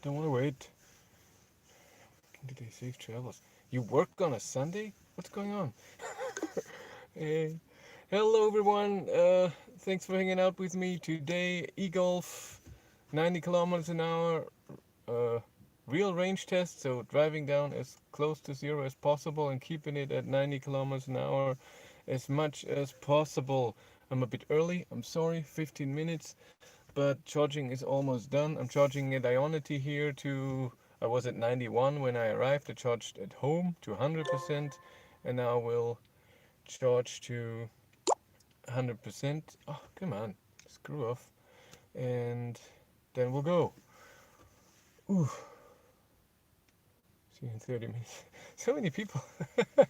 Don't want to wait. Today, safe travels. You work on a Sunday? What's going on? Hey. Hello, everyone. Thanks for hanging out with me today. eGolf, 90 kilometers an hour, uh, real range test. So driving down as close to zero as possible and keeping it at 90 kilometers an hour as much as possible. I'm a bit early. I'm sorry, 15 minutes, but charging is almost done. I'm charging at Ionity here to. I was at 91 when I arrived. I charged at home to 100%, and now we'll charge to 100%. Oh, come on, screw off. And then we'll go. Ooh, see you in 30 minutes. So many people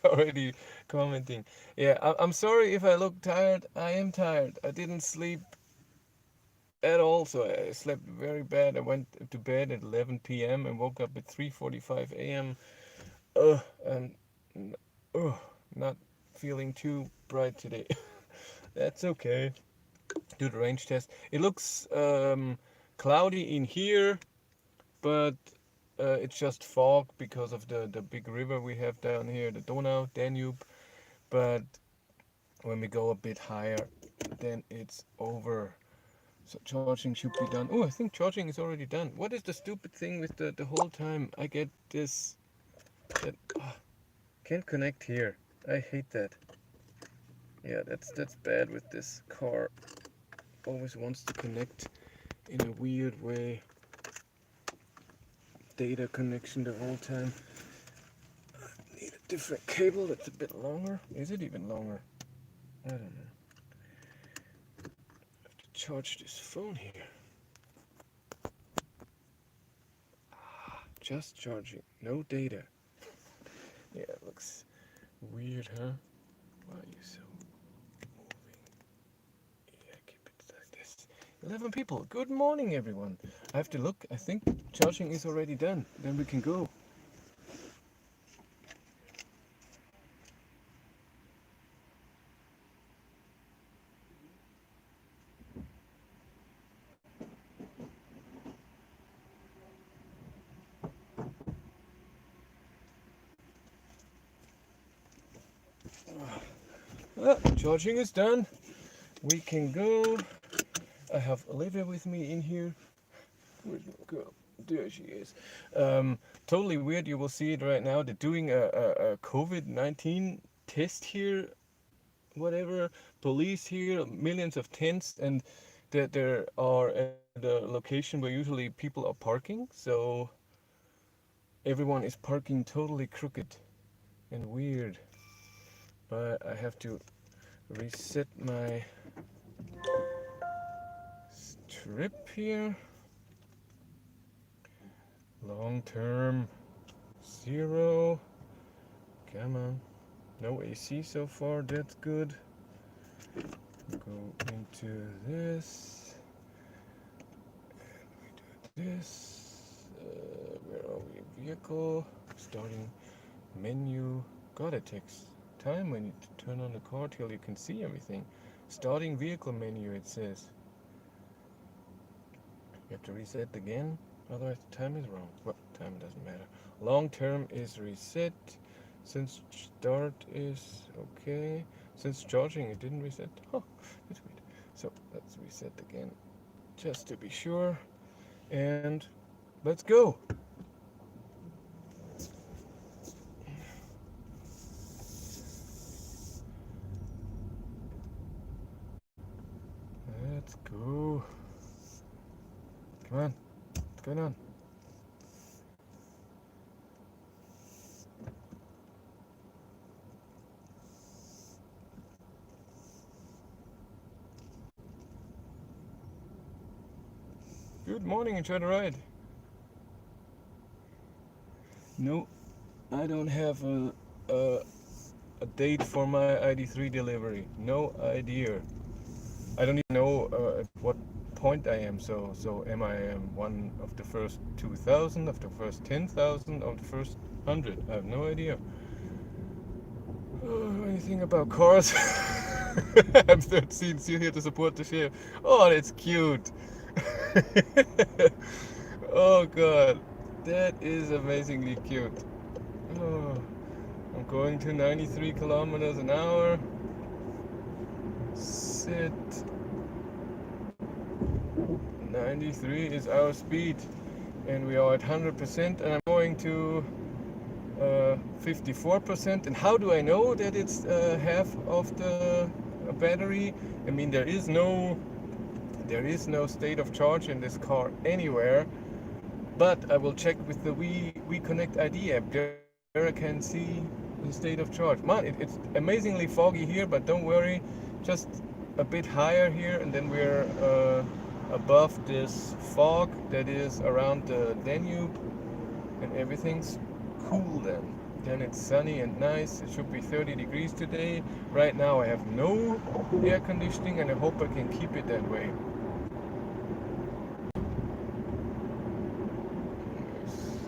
already commenting. Yeah, I'm sorry if I look tired. I am tired. I didn't sleep at all, so I slept very bad. I went to bed at 11 p.m. and woke up at 3:45 a.m. And not feeling too bright today. That's okay. Do the range test. It looks cloudy in here, but it's just fog because of the big river we have down here, the Danube. But when we go a bit higher, then it's over. So charging should be done. Oh, I think charging is already done. What is the stupid thing with the whole time I get this that can't connect here. I hate that. Yeah, that's bad with this car. Always wants to connect in a weird way. Data connection the whole time. I need a different cable that's a bit longer. Is it even longer? I don't know. I have to charge this phone here. Just charging, no data. Yeah, it looks weird, huh? Why are you so moving? Yeah, keep it like this. 11 people. Good morning, everyone. I have to look. I think charging is already done. Then we can go. Charging is done. We can go. I have Olivia with me in here. Where's my girl? There she is. Totally weird. You will see it right now. They're doing a COVID-19 test here. Whatever. Police here. Millions of tents, and that there are at the location where usually people are parking. So everyone is parking totally crooked and weird. But I have to reset my strip here. Long term 0. Come on. No AC so far, that's good. Go into this. And we do this. Where are we? Vehicle. Starting menu. God, it takes time when you turn on the car till you can see everything. Starting vehicle menu, it says. You have to reset again, otherwise the time is wrong. Well, time doesn't matter. Long term is reset. Since start is okay. Since charging it didn't reset. Oh, that's weird. So let's reset again, just to be sure. And let's go. Let's go. Come on. What's going on? Good morning, enjoy the ride. No, I don't have a date for my ID3 delivery. No idea. I don't even know at what point I am. So am I one of the first 2,000, of the first 10,000, of the first 100? I have no idea. Oh, anything about cars? I'm 13, still here to support the share. Oh, that's cute. Oh god, that is amazingly cute. Oh, I'm going to 93 kilometers an hour. Sit. 93 is our speed, and we are at 100%, and I'm going to 54%. And how do I know that it's half of the battery? I mean, there is no state of charge in this car anywhere, but I will check with the We Connect ID app. There I can see the state of charge. Man, it's amazingly foggy here, but don't worry, just a bit higher here, and then we're above this fog that is around the Danube, and everything's cool then. Then it's sunny and nice. It should be 30 degrees today. Right now I have no air conditioning, and I hope I can keep it that way.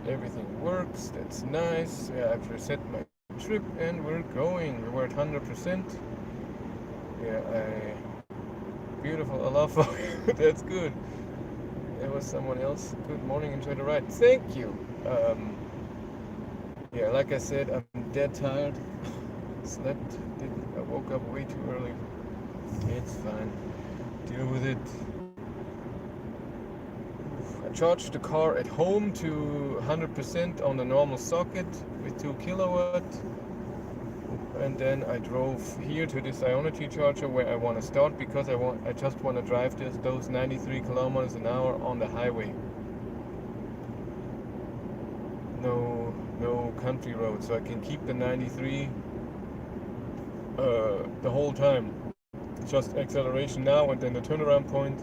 Everything works. That's nice. Yeah, I've reset my trip and we're going. We're at 100%. Yeah, beautiful. I love that's good. There was someone else. Good morning. Enjoy the ride. Thank you. Yeah, like I said, I'm dead tired. Slept. I woke up way too early. It's fine. Deal with it. I charged the car at home to 100% on the normal socket with 2 kilowatt, and then I drove here to this Ionity charger where I want to start because I just want to drive those 93 kilometers an hour on the highway. No country road, so I can keep the 93 the whole time. Just acceleration now and then the turnaround point,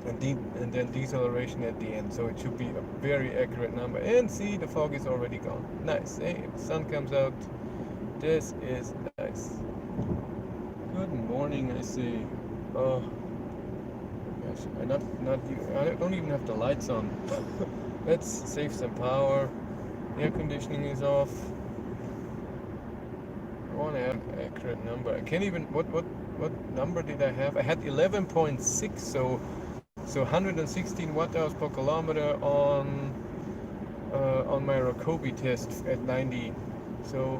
and then deceleration at the end. So it should be a very accurate number. And see, the fog is already gone. Nice. Hey, the sun comes out. This is nice. Good morning, I see. Oh gosh, I don't even have the lights on. Let's save some power. Air conditioning is off. I want to have an accurate number. I can't even. What number did I have? I had 11.6, so 116 watt-hours per kilometer on my Rakobi test at 90. So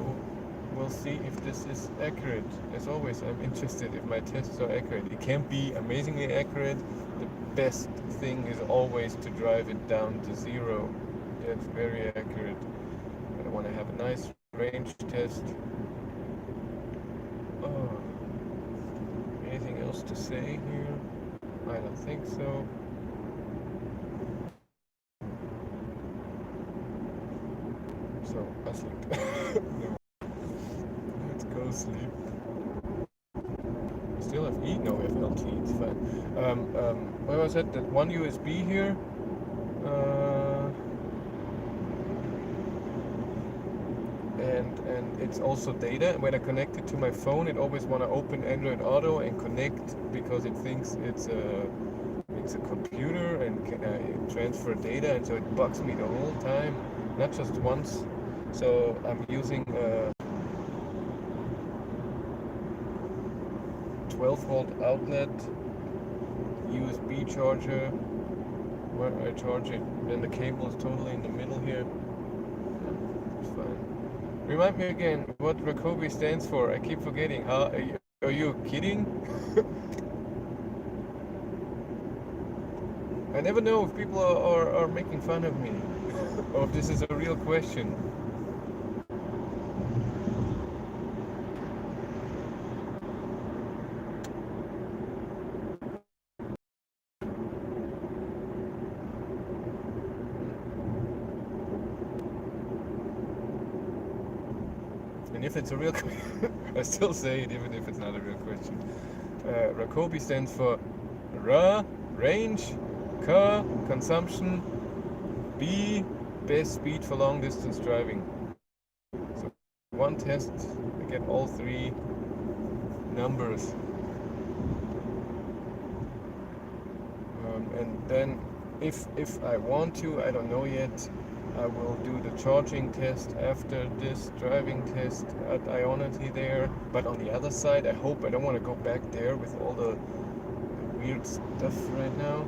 we'll see if this is accurate. As always, I'm interested if my tests are accurate. It can't be amazingly accurate. The best thing is always to drive it down to 0. That's very accurate. But I want to have a nice range test. Oh, anything else to say here? I don't think so. So I sleep. No. Let's go sleep. Still have E? No, we have LT. It's fine. Where was that? That one USB here. And it's also data. When I connect it to my phone, it always want to open Android Auto and connect because it thinks it's a computer and can transfer data, and so it bugs me the whole time, not just once. So I'm using a 12-volt outlet USB charger where I charge it, and the cable is totally in the middle here. It's fine. Remind me again what Rakobi stands for. I keep forgetting. Are you kidding? I never know if people are making fun of me or if this is a real question. And if it's a real question, I still say it even if it's not a real question. Rakobi stands for Ra, range, Ka, consumption, B, best speed for long distance driving. So one test, I get all 3 numbers. And then if I want to, I don't know yet, I will do the charging test after this driving test at Ionity there. But on the other side, I hope I don't want to go back there with all the weird stuff right now.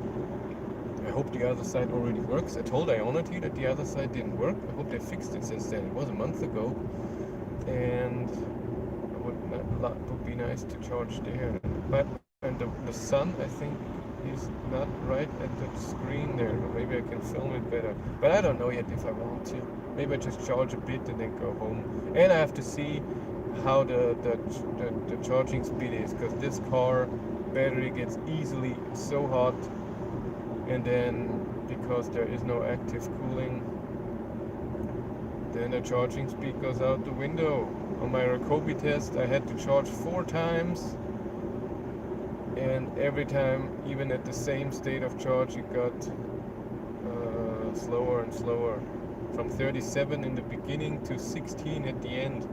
I hope the other side already works. I told Ionity that the other side didn't work. I hope they fixed it since then. It was a month ago, and it would be nice to charge there. But and the sun, I think, is not right at the screen there. Maybe I can film it better. But I don't know yet if I want to. Maybe I just charge a bit and then go home. And I have to see how the charging speed is, because this car battery gets easily so hot, and then because there is no active cooling, then the charging speed goes out the window. On my Rakobi test I had to charge 4 times, and every time, even at the same state of charge, it got slower and slower, from 37 in the beginning to 16 at the end.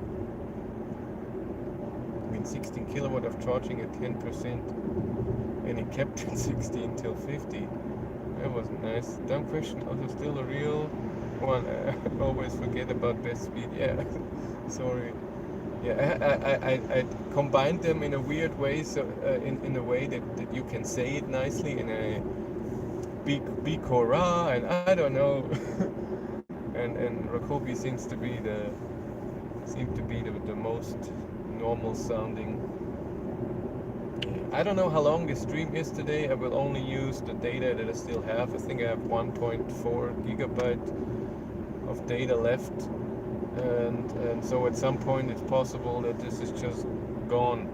I mean, 16 kilowatt of charging at 10%, and it kept at 16 till 50. That was nice. Dumb question, also still a real one. I always forget about best speed. Yeah, sorry. Yeah, I combined them in a weird way, so in a way that you can say it nicely in a e-corsa, and I don't know. and Rakobi seems to be the most normal sounding. I don't know how long this stream is today. I will only use the data that I still have. I think I have 1.4 gigabyte of data left, and so at some point it's possible that this is just gone.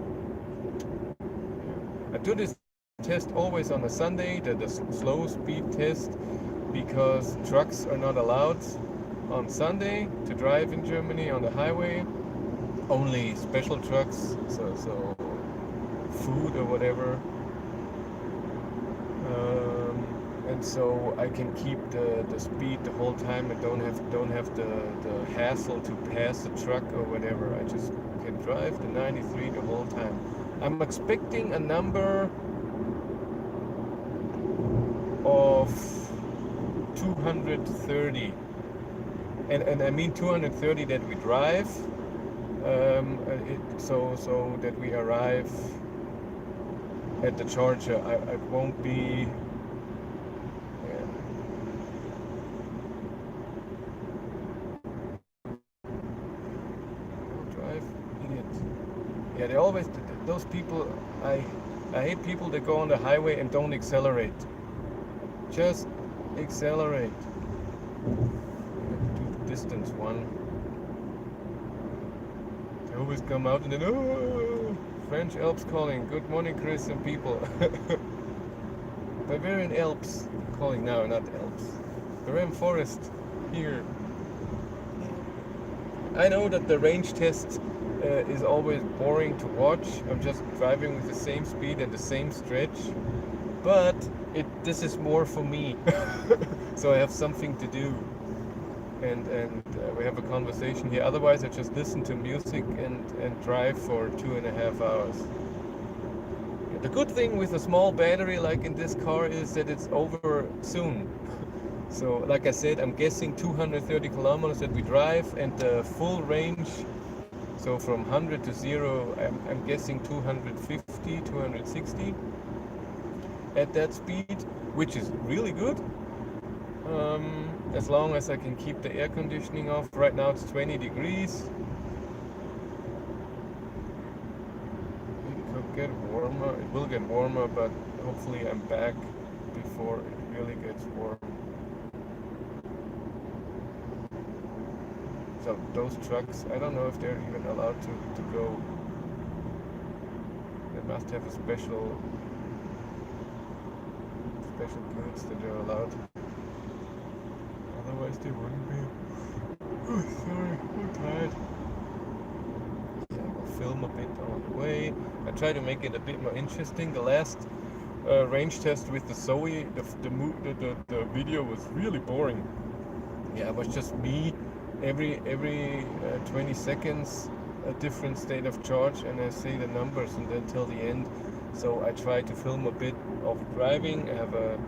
I do this test always on a Sunday, the slow speed test, because trucks are not allowed on Sunday to drive in Germany on the highway. Only special trucks, so food or whatever, and so I can keep the speed the whole time and don't have the hassle to pass the truck or whatever. I just can drive the 93 the whole time. I'm expecting a number of 230, and I mean 230 that we drive, so that we arrive at the charger. I won't be. Yeah. Drive, idiot. Yeah, they always, those people. I hate people that go on the highway and don't accelerate. Just accelerate. Do distance 1. They always come out and then, oh, French Alps calling. Good morning, Chris and people. Bavarian Alps calling. No, not Alps. Bavarian Forest here. I know that the range test is always boring to watch. I'm just driving with the same speed and the same stretch, but this is more for me. So I have something to do, and we have a conversation here. Otherwise I just listen to music and drive for 2.5 hours. The good thing with a small battery like in this car is that it's over soon. So like I said, I'm guessing 230 kilometers that we drive, and the full range, so from 100 to 0, I'm guessing 250, 260 at that speed, which is really good. As long as I can keep the air conditioning off. Right now it's 20 degrees. It could get warmer. It will get warmer, but hopefully I'm back before it really gets warm. So those trucks, I don't know if they're even allowed to go. They must have a special goods that they're allowed. Otherwise they wouldn't be. Oh, sorry, I'm tired. Yeah, I'll film a bit on the way. I try to make it a bit more interesting. The last range test with the Zoe, the video was really boring. Yeah, it was just me. Every 20 seconds a different state of charge, and I say the numbers and then till the end. So I try to film a bit of driving. I have a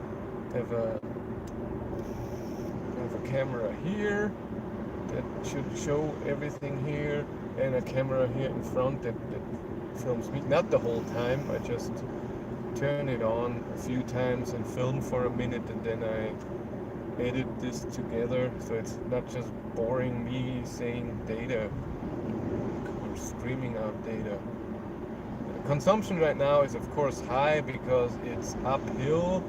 camera here that should show everything here, and a camera here in front that films me. Not the whole time. I just turn it on a few times and film for a minute, and then I edit this together, so it's not just boring me saying data or screaming out data. The consumption right now is of course high because it's uphill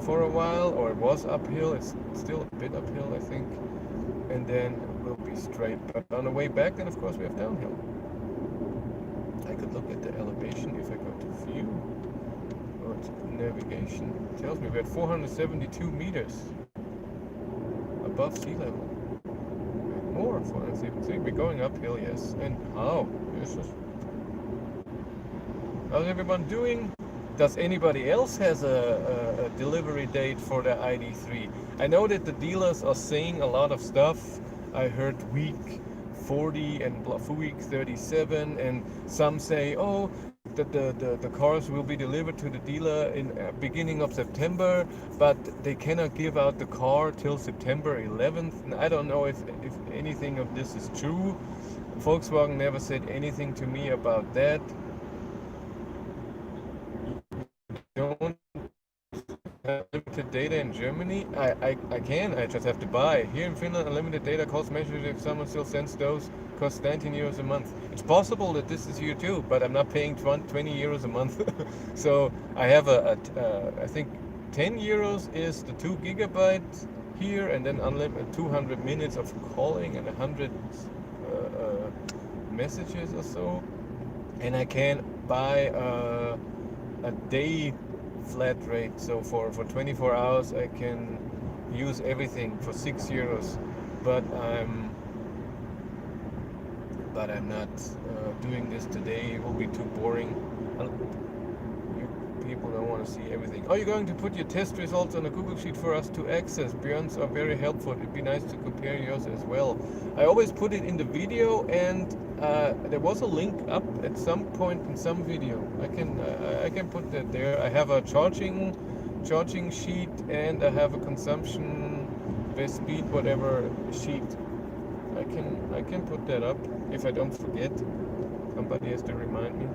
for a while, or it was uphill. It's still a bit uphill, I think, and then we'll be straight. But on the way back, then of course we have downhill. I could look at the elevation if I go to view or to navigation. It tells me we're at 472 meters above sea level. More, 473. We're going uphill, yes. And how? How's everyone doing? Does anybody else has a delivery date for the ID3? I know that the dealers are saying a lot of stuff. I heard week 40 and week 37, and some say, oh, that the cars will be delivered to the dealer in beginning of September, but they cannot give out the car till September 11th. And I don't know if anything of this is true. Volkswagen never said anything to me about that. Don't have limited data in Germany? I can, I just have to buy. Here in Finland, unlimited data costs measured if someone still sends those, costs 19 euros a month. It's possible that this is here too, but I'm not paying 20 euros a month. So I have I think 10 euros is the 2 gigabytes here, and then unlimited 200 minutes of calling and 100 messages or so. And I can buy a day flat rate, so for 24 hours I can use everything for 6 euros, but I'm not doing this today. It will be too boring. You people don't want to see everything. Are you going to put your test results on a Google Sheet for us to access? Björn's are very helpful. It'd be nice to compare yours as well. I always put it in the video, and there was a link up at some point in some video. I can put that there. I have a charging sheet, and I have a consumption best speed whatever sheet. I can put that up if I don't forget. Somebody has to remind me.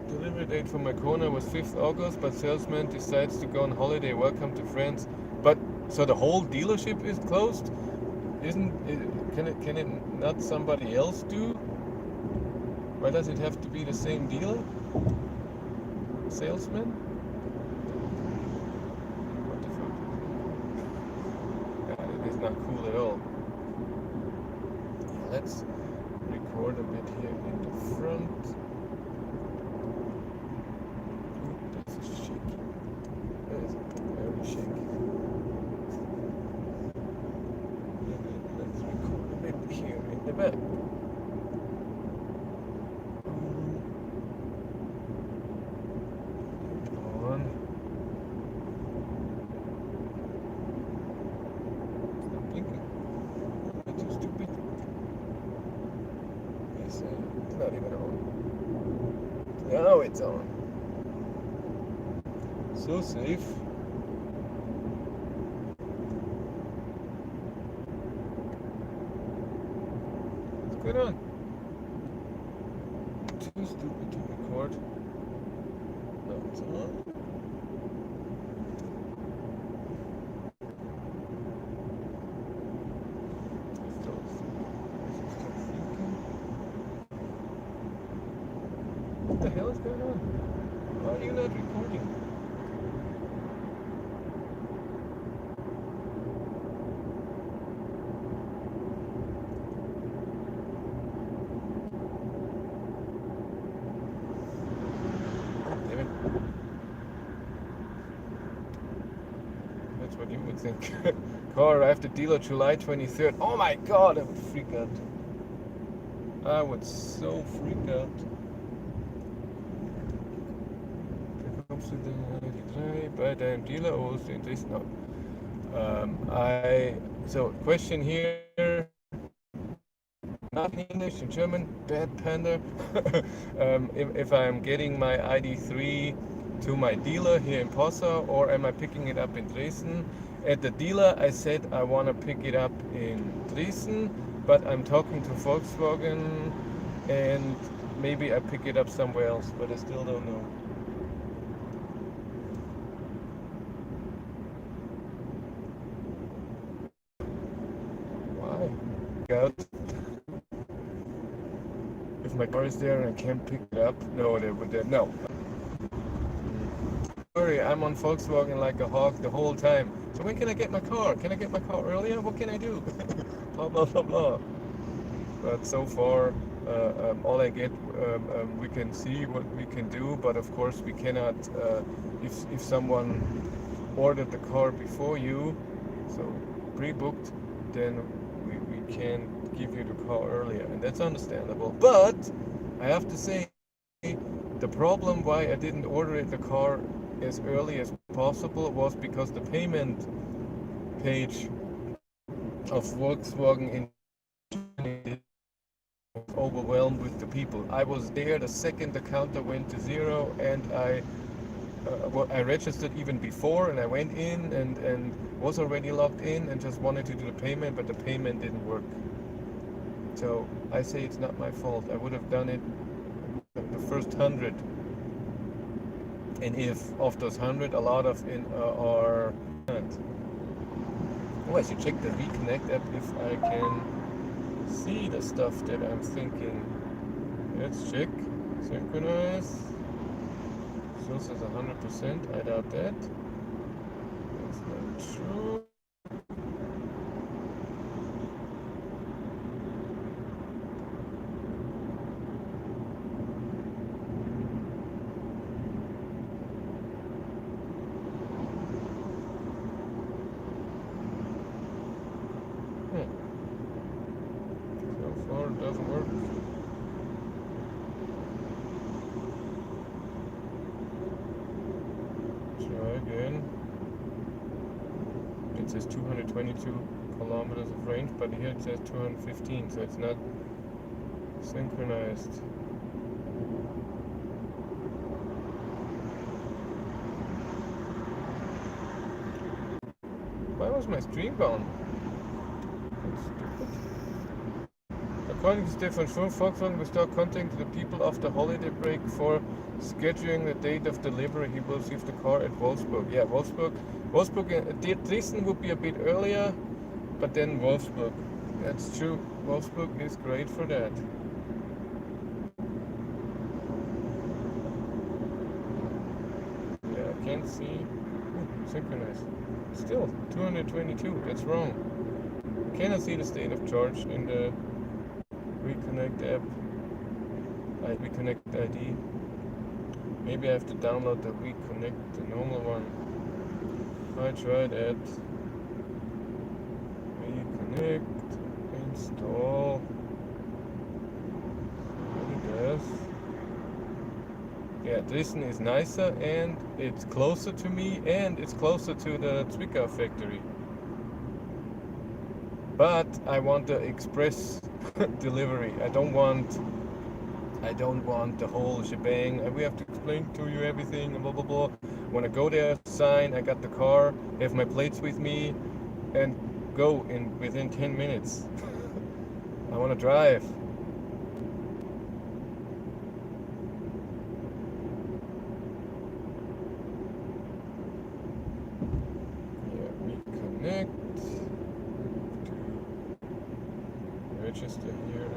Delivery date for my Kona was 5th August, but salesman decides to go on holiday. Welcome to France. But so the whole dealership is closed? Isn't it, can it not somebody else do? Why does it have to be the same dealer? Salesman? What the fuck? Yeah, it is not cool at all. Let's record a bit here in the front. Ooh, this is shaky. That is very shaky. Let's record a bit here in the back. Not even on. Now it's on. So safe. What's going on? Too stupid to record. Now it's on. What the hell is going on? Why are you not recording? Damn it. That's what you would think. Car arrived at dealer July 23rd. Oh my god, I would freak out. I would so freak out. Bei deinem Dealer oder in Dresden? No. So question here, not in English, in German, bad panda. If I'm getting my ID3 to my dealer here in Posa, or am I picking it up in Dresden? At the dealer I said I want to pick it up in Dresden, but I'm talking to Volkswagen and maybe I pick it up somewhere else, but I still don't know. Why? Out. If my car is there and I can't pick it up, no, they would. No. Sorry, I'm on Volkswagen like a hawk the whole time. So when can I get my car? Can I get my car earlier? What can I do? Blah blah blah blah. But so far, all I get, we can see what we can do. But of course, we cannot. If someone ordered the car before you, so pre-booked, then we can give you the car earlier, and that's understandable. But I have to say, the problem why I didn't order the car as early as possible was because the payment page of Volkswagen in Germany was overwhelmed with the people. I was there the second the counter went to zero, and I registered even before, and I went in and was already logged in and just wanted to do the payment, but the payment didn't work. So I say it's not my fault. I would have done it the first 100, and if of those 100 a lot of are oh, I should check the Reconnect app if I can see the stuff that I'm thinking. Let's check. Synchronize. Still says 100%. I doubt that. That's not true. So far it doesn't work. Try again. It says 222 kilometers of range, but here it says 215, so it's not synchronized. Why was my stream gone? That's stupid. According to Stefan Schur, Volkswagen will start contacting the people after holiday break for scheduling the date of delivery. He will receive the car at Wolfsburg. Yeah, Wolfsburg. Dresden would be a bit earlier, but then Wolfsburg. That's true. Wolfsburg is great for that. Yeah, I can't see. Synchronize. Still, 222. That's wrong. Cannot see the state of charge in the Reconnect app. Reconnect ID. Maybe I have to download the Reconnect, the normal one. I tried that. Reconnect, install. What it does. Yeah, Dresden is nicer, and it's closer to me, and it's closer to the Zwickau factory. But I want the express delivery. I don't want the whole shebang. We have to explain to you everything and blah blah blah. When I go there, sign, I got the car, have my plates with me, and go in within 10 minutes. I want to drive. Yeah, reconnect. Register here.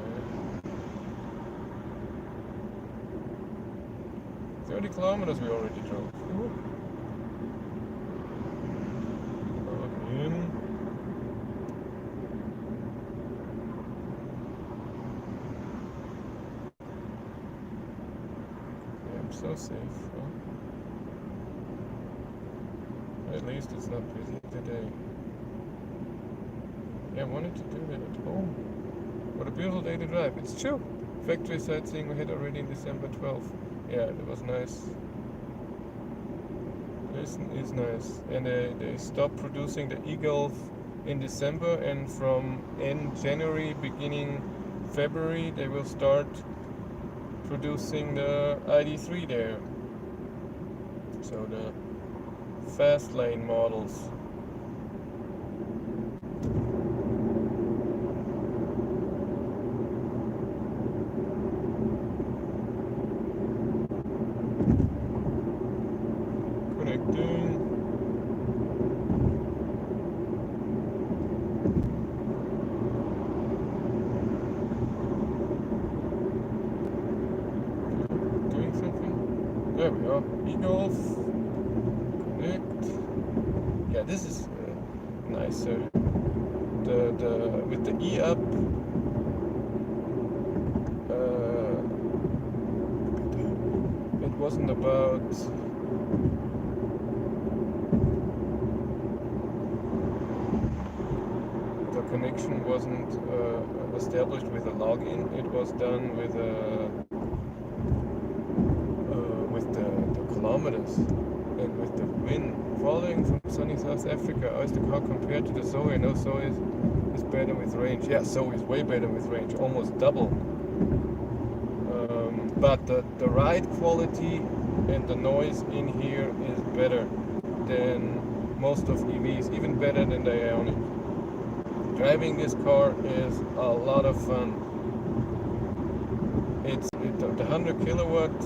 30 kilometers we already drove. Log in. Yeah, I'm so safe. Huh? At least it's not busy today. Yeah, I wanted to do that at home. What a beautiful day to drive. It's true. Factory sightseeing we had already in December 12th. Yeah, it was nice. This is nice. And they stopped producing the eGolf in December, and from end January, beginning February, they will start producing the ID3 there. So the fast lane models. doing. Doing something? There we are. eGolf. Connect. Yeah, this is nicer. The with the E up. It wasn't about the connection wasn't established with a login. It was done with the kilometers and with the wind. Following from sunny South Africa, how is the car compared to the Zoe? I know Zoe is better with range. Yeah, Zoe is way better with range, almost double. But the ride quality and the noise in here is better than most of EVs, even better than the Ioniq. Driving this car is a lot of fun. The 100 kilowatt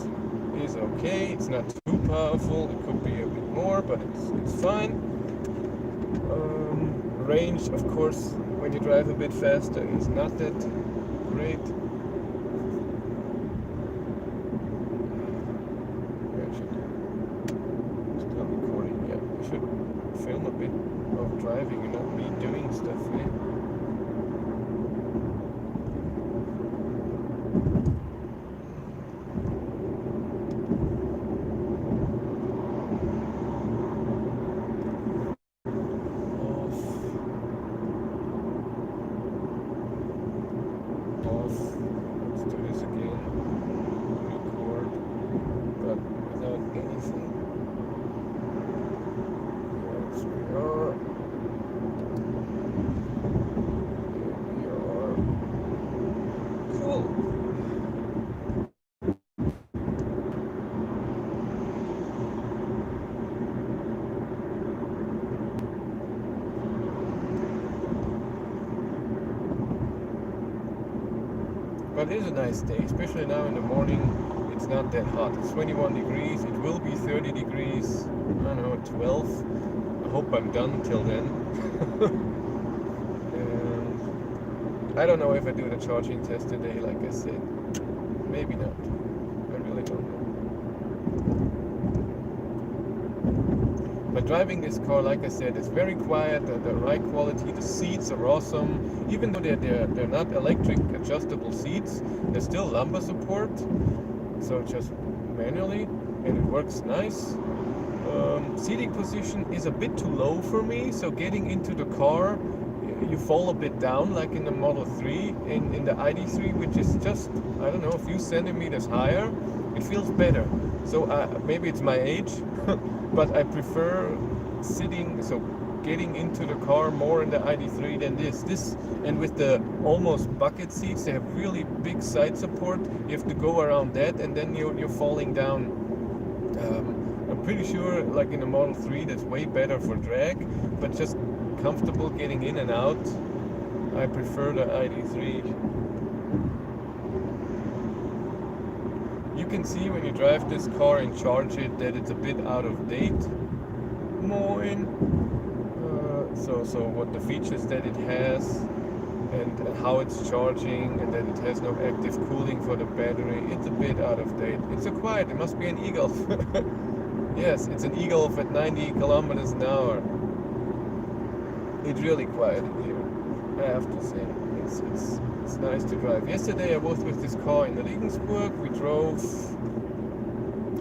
is okay. It's not too powerful. It could be a bit more, but it's fine. Range, of course, when you drive a bit faster, is not that great. Film a bit of driving and not me doing stuff, eh? Off. Let's do this again. Record, but without anything. Yes, we are. Cool. But it is a nice day, especially now in the morning. It's not that hot. It's 21 degrees. It will be 30 degrees. I don't know, 12. I hope I'm done till then. And I don't know if I do the charging test today, like I said. Maybe not. I really don't know. But driving this car, like I said, is very quiet. The ride quality, the seats are awesome. Even though they're not electric adjustable seats, they're still lumbar support. So just manually, and it works nice. Seating position is a bit too low for me, so getting into the car, you fall a bit down like in the Model 3. In the ID3, which is just, I don't know, a few centimeters higher, it feels better. So maybe it's my age, but I prefer sitting, so getting into the car more in the ID3 than this. And with the almost bucket seats, they have really big side support. You have to go around that, and then you're falling down. I'm pretty sure, like in the Model 3, that's way better for drag, but just comfortable getting in and out, I prefer the ID3. You can see when you drive this car and charge it that it's a bit out of date. So what the features that it has and how it's charging, and that it has no active cooling for the battery, it's a bit out of date. It's so quiet. It must be an eGolf. Yes, it's an eGolf at 90 kilometers an hour. It's really quiet in here, I have to say. It's nice to drive. Yesterday I was with this car in Regensburg. We drove,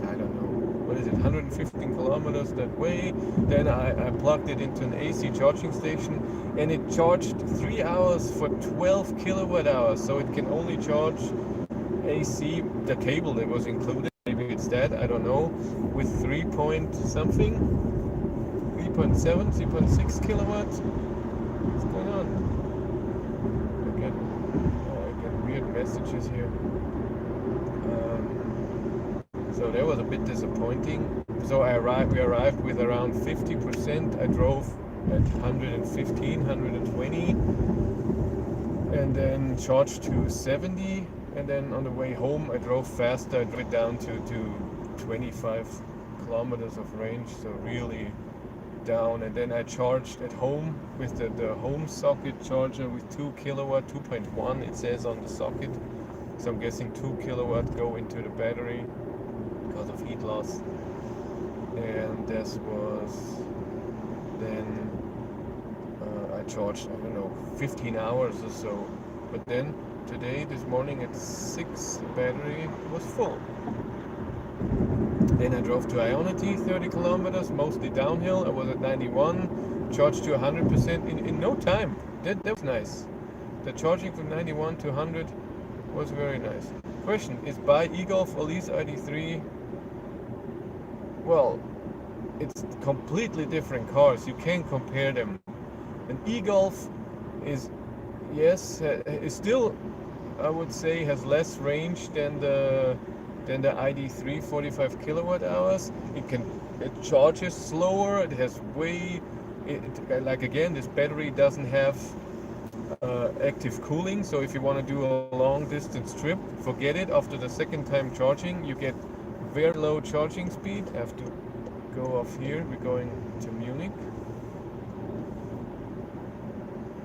I don't know, what is it, 115 kilometers that way. Then I plugged it into an AC charging station, and it charged 3 hours for 12 kilowatt hours. So it can only charge AC, the cable that was included, maybe it's that, I don't know, with 3 point something, 3.7, 3.6 kilowatts. What's going on? I get weird messages here. So that was a bit disappointing. So we arrived with around 50%. I drove at 115, 120, and then charged to 70. And then on the way home, I drove faster. I drove it down to 25 kilometers of range, so really down. And then I charged at home with the home socket charger with 2 kilowatt, 2.1 it says on the socket. So I'm guessing 2 kilowatt go into the battery because of heat loss. And this was then I charged, I don't know, 15 hours or so. But then today, this morning at 6, the battery was full. Then I drove to Ionity, 30 kilometers, mostly downhill. I was at 91, charged to 100% in no time. That was nice. The charging from 91 to 100 was very nice. Question, is buy eGolf or lease ID3? Well, it's completely different cars. You can't compare them. An eGolf is, yes, is still, I would say, has less range than the ID3, 45 kilowatt hours. It charges slower. It has like again, this battery doesn't have active cooling. So if you want to do a long distance trip, forget it. After the second time charging, you get very low charging speed. I have to go off here. We're going to Munich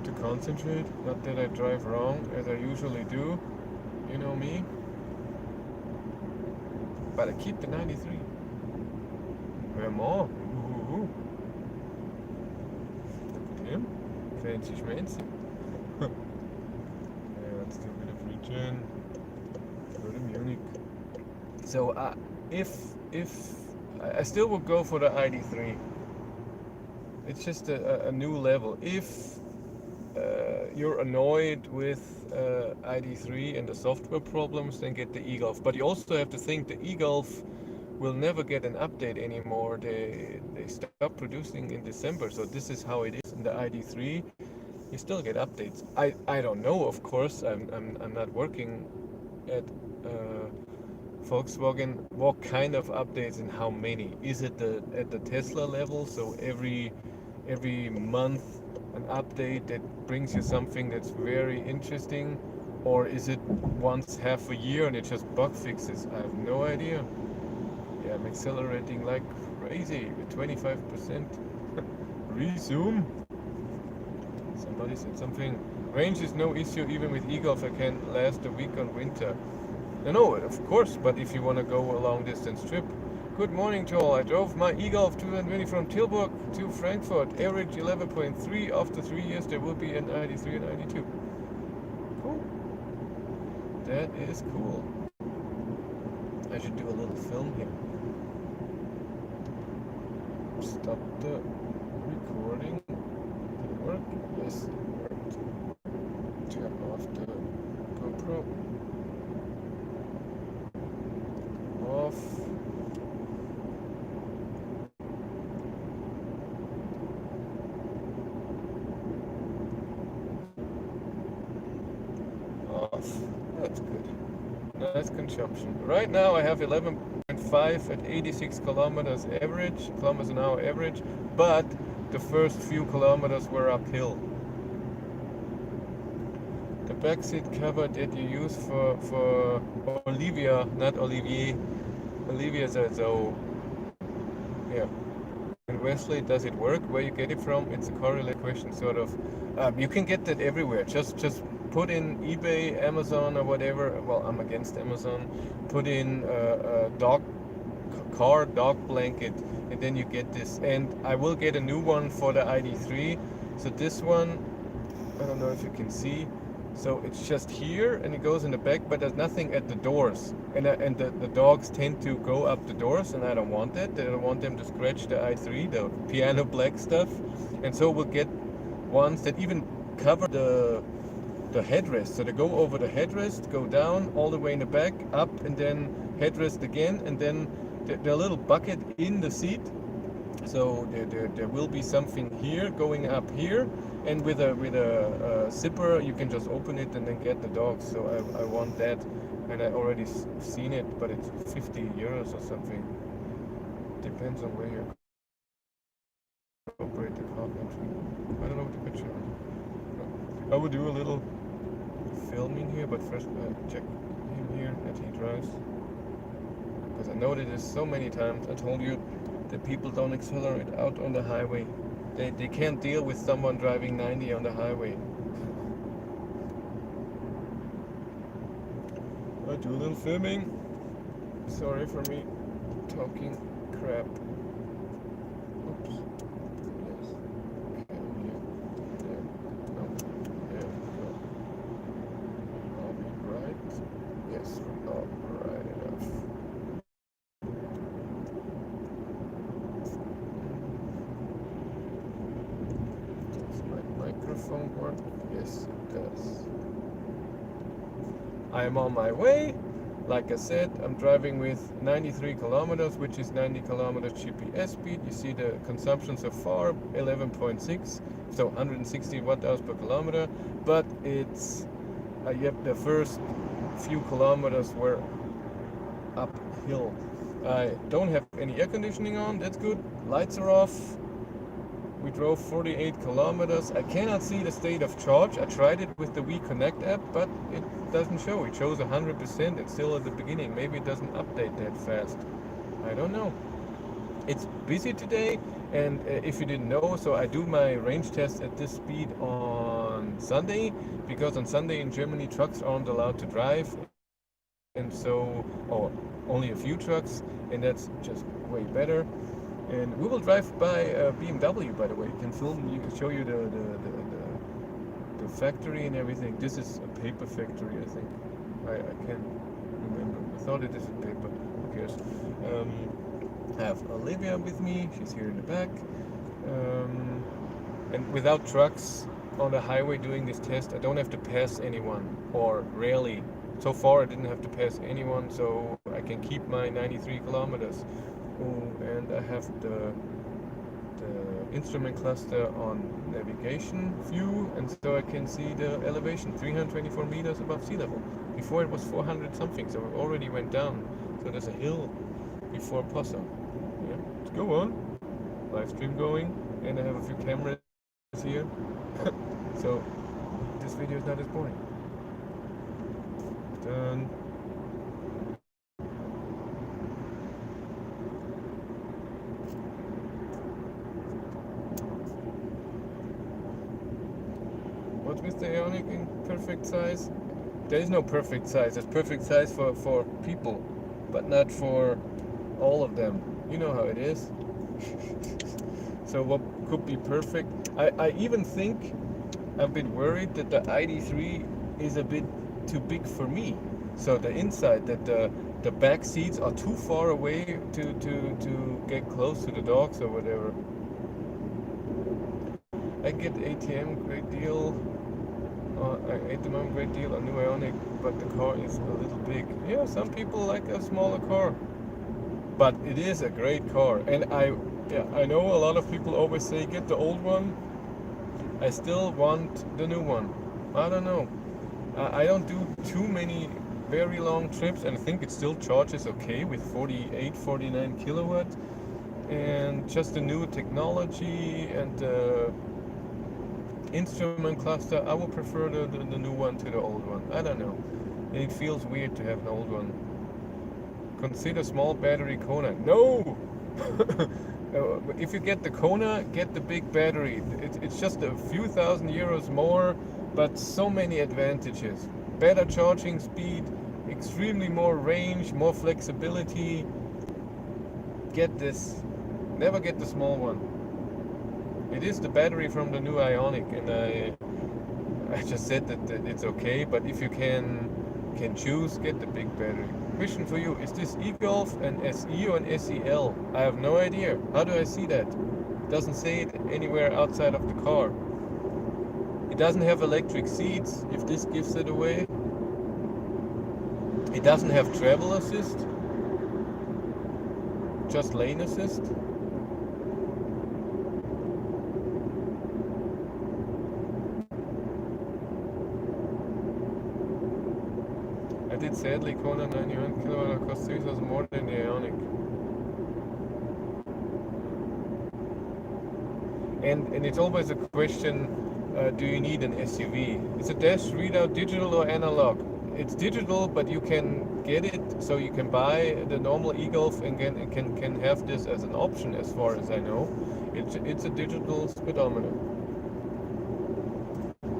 to concentrate. Not that I drive wrong as I usually do. You know me. But I keep the 93. Where more? Ooh. Look at him. Fancy schmancy. Yeah, let's do a bit of regen. Go to Munich. So if I still would go for the ID3. It's just a new level. If you're annoyed with ID3 and the software problems, then get the eGolf. But you also have to think the eGolf will never get an update anymore. They stop producing in December, so this is how it is. In the ID3, you still get updates. I don't know, of course. I'm not working at Volkswagen. What kind of updates and how many? Is it at the Tesla level? So every month an update that brings you something that's very interesting, or is it once half a year and it just bug fixes? I have no idea. Yeah, I'm accelerating like crazy with 25%. Resume. Somebody said something. Range is no issue even with eGolf. I can last a week on winter. No, of course, but if you want to go a long distance trip. Good morning to all. I drove my eGolf 220 from Tilburg to Frankfurt. Average 11.3. After 3 years, there will be an ID3 and ID2. Cool. That is cool. I should do a little film here. Stop the recording. Did it work? Yes, it worked. Turn off the GoPro. Off. That's good. Nice consumption. Right now I have 11.5 at 86 kilometers an hour average, but the first few kilometers were uphill. The backseat cover that you use for Olivia, not Olivier. Olivia said so. Yeah. And Wesley, does it work? Where you get it from? It's a correlated question, sort of. You can get that everywhere. Just put in eBay, Amazon, or whatever. Well, I'm against Amazon. Put in a car dog blanket, and then you get this. And I will get a new one for the ID3. So this one, I don't know if you can see. So it's just here, and it goes in the back, but there's nothing at the doors. And the dogs tend to go up the doors, and I don't want that. I don't want them to scratch the i3, the piano black stuff. And so we'll get ones that even cover the headrest. So they go over the headrest, go down all the way in the back, up, and then headrest again, and then the little bucket in the seat. So there will be something here going up here, and with a zipper you can just open it and then get the dogs. So I want that, and I already seen it, but it's 50 euros or something. Depends on where you operate the car country. I don't know what the picture is. I will do a little filming here, but first I check him here that he drives. because I noticed this so many times. I told you that people don't accelerate out on the highway. They can't deal with someone driving 90 on the highway. I do a little filming. Sorry for me talking crap. Oops. Yes. Okay, here. There. No. There we go. I'll be right. Yes, not right enough. Does my microphone work? Yes, it does. I am on my way. Like I said, I'm driving with 93 kilometers, which is 90 kilometers GPS speed. You see the consumption so far, 11.6, so 160 watt-hours per kilometer. But it's, yep, the first few kilometers were uphill. I don't have any air conditioning on, that's good. Lights are off. We drove 48 kilometers. I cannot see the state of charge. I tried it with the WeConnect app, but it doesn't show. It shows 100%. It's still at the beginning. Maybe it doesn't update that fast. I don't know. It's busy today, and if you didn't know, so I do my range test at this speed on Sunday, because on Sunday in Germany trucks aren't allowed to drive, and so, or only a few trucks, and that's just way better. And we will drive by BMW, by the way. You can film, you can show you the factory and everything. This is a paper factory, I think. I can't remember. I thought it is a paper. Who cares? I have Olivia with me. She's here in the back. And without trucks on the highway doing this test, I don't have to pass anyone, or rarely. So far, I didn't have to pass anyone, so I can keep my 93 kilometers. Oh, and I have the instrument cluster on navigation view, and so I can see the elevation 324 meters above sea level. Before it was 400 something, so it already went down. So there's a hill before Possum. Yeah, let's go on. Live stream going, and I have a few cameras here. So this video is not as boring. Done. What's with the Ionic in perfect size? There is no perfect size. There's perfect size for people, but not for all of them. You know how it is. So what could be perfect? I even think I'm a bit worried that the ID3 is a bit too big for me. So the inside, that the back seats are too far away to get close to the dogs or whatever. I get ATM great deal. At the moment, great deal on new Ionic, but the car is a little big. Yeah, some people like a smaller car, but it is a great car. And I know a lot of people always say get the old one. I still want the new one. I don't know. I don't do too many very long trips, and I think it still charges okay with 48, 49 kilowatts. And just the new technology and the instrument cluster, I would prefer the new one to the old one. I don't know. It feels weird to have an old one. Consider small battery Kona. No! If you get the Kona, get the big battery. It's just a few thousand euros more, but so many advantages. Better charging speed, extremely more range, more flexibility. Get this. Never get the small one. It is the battery from the new Ionic, and I just said that it's okay, but if you can choose, get the big battery. Question for you, is this eGolf an SE or an SEL? I have no idea. How do I see that? It doesn't say it anywhere outside of the car. It doesn't have electric seats, if this gives it away. It doesn't have travel assist, just lane assist. I did sadly Kona 91 kilowatt cost 3,000 more than the Ionic. And it's always a question, do you need an SUV? Is a dash readout digital or analog? it's digital, but you can get it, so you can buy the normal eGolf and can have this as an option, as far as I know. It's a digital speedometer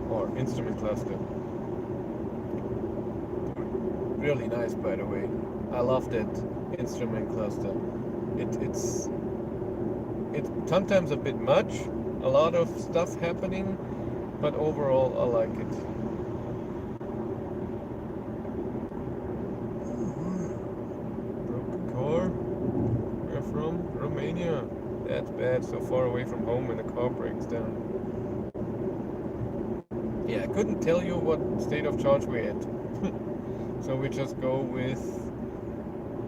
or instrument cluster. Really nice, by the way. I love that instrument cluster. It's sometimes a bit much, a lot of stuff happening, but overall I like it. Broken car. Where from? Romania. That's bad, so far away from home when the car breaks down. Yeah, I couldn't tell you what state of charge we're at. So we just go with